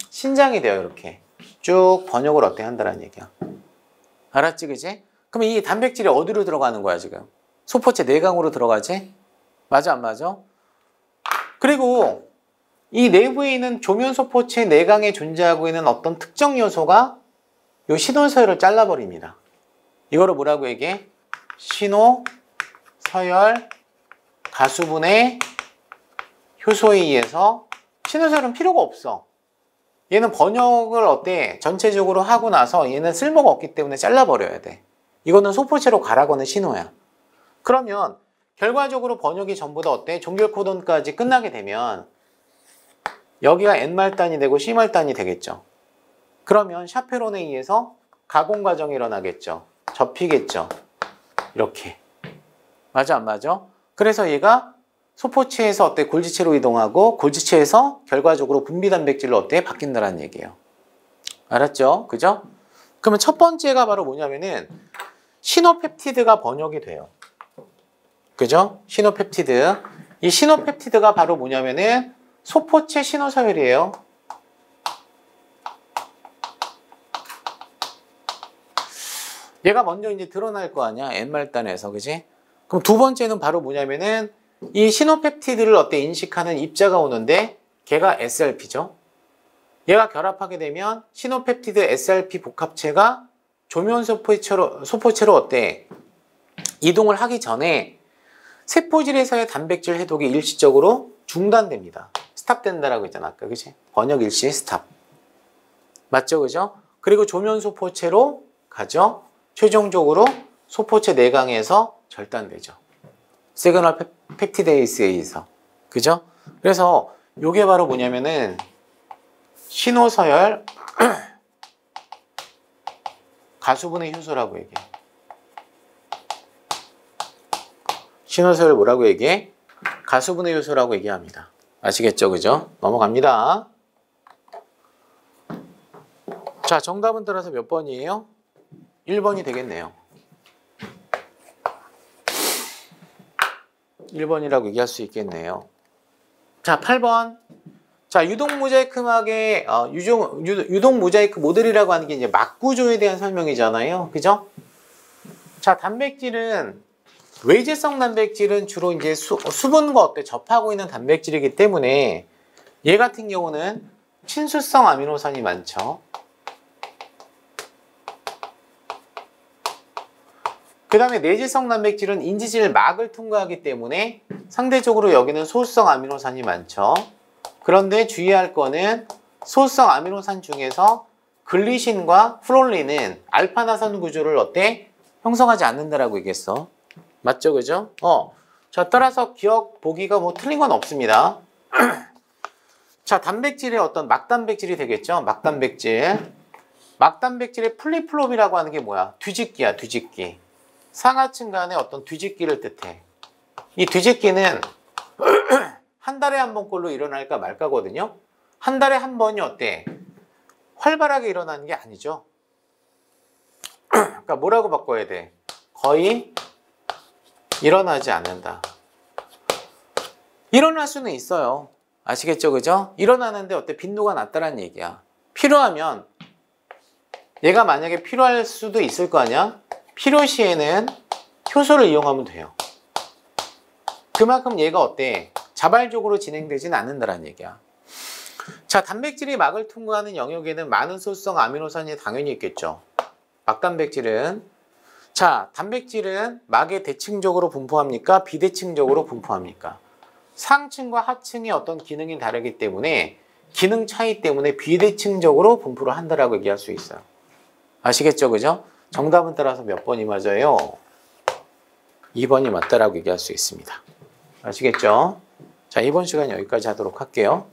신장이 돼요. 이렇게 쭉 번역을 어때? 한다는 얘기야. 알았지? 그지? 그럼 이 단백질이 어디로 들어가는 거야 지금? 소포체 내강으로 들어가지? 맞아 안 맞아? 그리고 이 내부에 있는 조면소포체 내강에 존재하고 있는 어떤 특정 요소가 이 신호서열을 잘라버립니다. 이거를 뭐라고 얘기해? 신호서열 가수분해 효소에 의해서 신호설은 필요가 없어. 얘는 번역을 어때? 전체적으로 하고 나서 얘는 쓸모가 없기 때문에 잘라버려야 돼. 이거는 소포체로 가라고는 신호야. 그러면 결과적으로 번역이 전부 다 어때? 종결 코돈까지 끝나게 되면 여기가 N말단이 되고 C말단이 되겠죠. 그러면 샤페론에 의해서 가공 과정이 일어나겠죠. 접히겠죠. 이렇게. 맞아 안 맞아? 그래서 얘가 소포체에서 어때? 골지체로 이동하고 골지체에서 결과적으로 분비 단백질로 어때? 바뀐다는 얘기예요. 알았죠? 그죠? 그러면 첫 번째가 바로 뭐냐면은 신호펩티드가 번역이 돼요. 그죠? 신호펩티드. 이 신호펩티드가 바로 뭐냐면은 소포체 신호서열이에요. 얘가 먼저 이제 드러날 거 아니야? N말단에서. 그지? 그럼 두 번째는 바로 뭐냐면은 이 신호펩티드를 어때? 인식하는 입자가 오는데 걔가 SRP죠. 얘가 결합하게 되면 신호펩티드 SRP 복합체가 조면 소포체로 어때? 이동을 하기 전에 세포질에서의 단백질 해독이 일시적으로 중단됩니다. 스탑된다라고 했잖아 아까. 그치? 번역 일시 스탑. 맞죠? 그죠? 그리고 조면 소포체로 가죠. 최종적으로 소포체 내강에서 절단되죠. 시그널 펩티데이스에 의해서. 그죠? 그래서 요게 바로 뭐냐면은 신호서열 가수분해 효소라고 얘기해. 신호서열 뭐라고 얘기해? 가수분해 효소라고 얘기합니다. 아시겠죠? 그죠? 넘어갑니다. 자, 정답은 따라서 몇 번이에요? 1번이 되겠네요. 1번이라고 얘기할 수 있겠네요. 자, 8번. 자, 유동 모자이크막의 유동 모자이크 모델이라고 하는 게 이제 막 구조에 대한 설명이잖아요. 그죠? 자, 단백질은 외제성 단백질은 주로 이제 수분과 어때 접하고 있는 단백질이기 때문에 얘 같은 경우는 친수성 아미노산이 많죠. 그 다음에 내재성 단백질은 인지질 막을 통과하기 때문에 상대적으로 여기는 소수성 아미노산이 많죠. 그런데 주의할 거는 소수성 아미노산 중에서 글리신과 프롤린은 알파나선 구조를 어때? 형성하지 않는다라고 얘기했어. 맞죠? 그죠? 자, 따라서 기억 보기가 뭐 틀린 건 없습니다. 자, 단백질의 어떤 막단백질이 되겠죠? 막단백질. 막단백질의 플리플롭이라고 하는 게 뭐야? 뒤집기야, 뒤집기. 상하층 간의 어떤 뒤집기를 뜻해. 이 뒤집기는 한 달에 한 번꼴로 일어날까 말까거든요. 한 달에 한 번이 어때? 활발하게 일어나는 게 아니죠. 그러니까 뭐라고 바꿔야 돼? 거의 일어나지 않는다. 일어날 수는 있어요. 아시겠죠? 그죠? 일어나는데 어때? 빈도가 낮다라는 얘기야. 필요하면 얘가 만약에 필요할 수도 있을 거 아니야? 필요시에는 효소를 이용하면 돼요. 그만큼 얘가 어때? 자발적으로 진행되진 않는다라는 얘기야. 자, 단백질이 막을 통과하는 영역에는 많은 소수성 아미노산이 당연히 있겠죠. 막단백질은. 자, 단백질은 막에 대칭적으로 분포합니까? 비대칭적으로 분포합니까? 상층과 하층의 어떤 기능이 다르기 때문에 기능 차이 때문에 비대칭적으로 분포를 한다라고 얘기할 수 있어요. 아시겠죠? 그죠? 정답은 따라서 몇 번이 맞아요? 2번이 맞다라고 얘기할 수 있습니다. 아시겠죠? 자, 이번 시간 여기까지 하도록 할게요.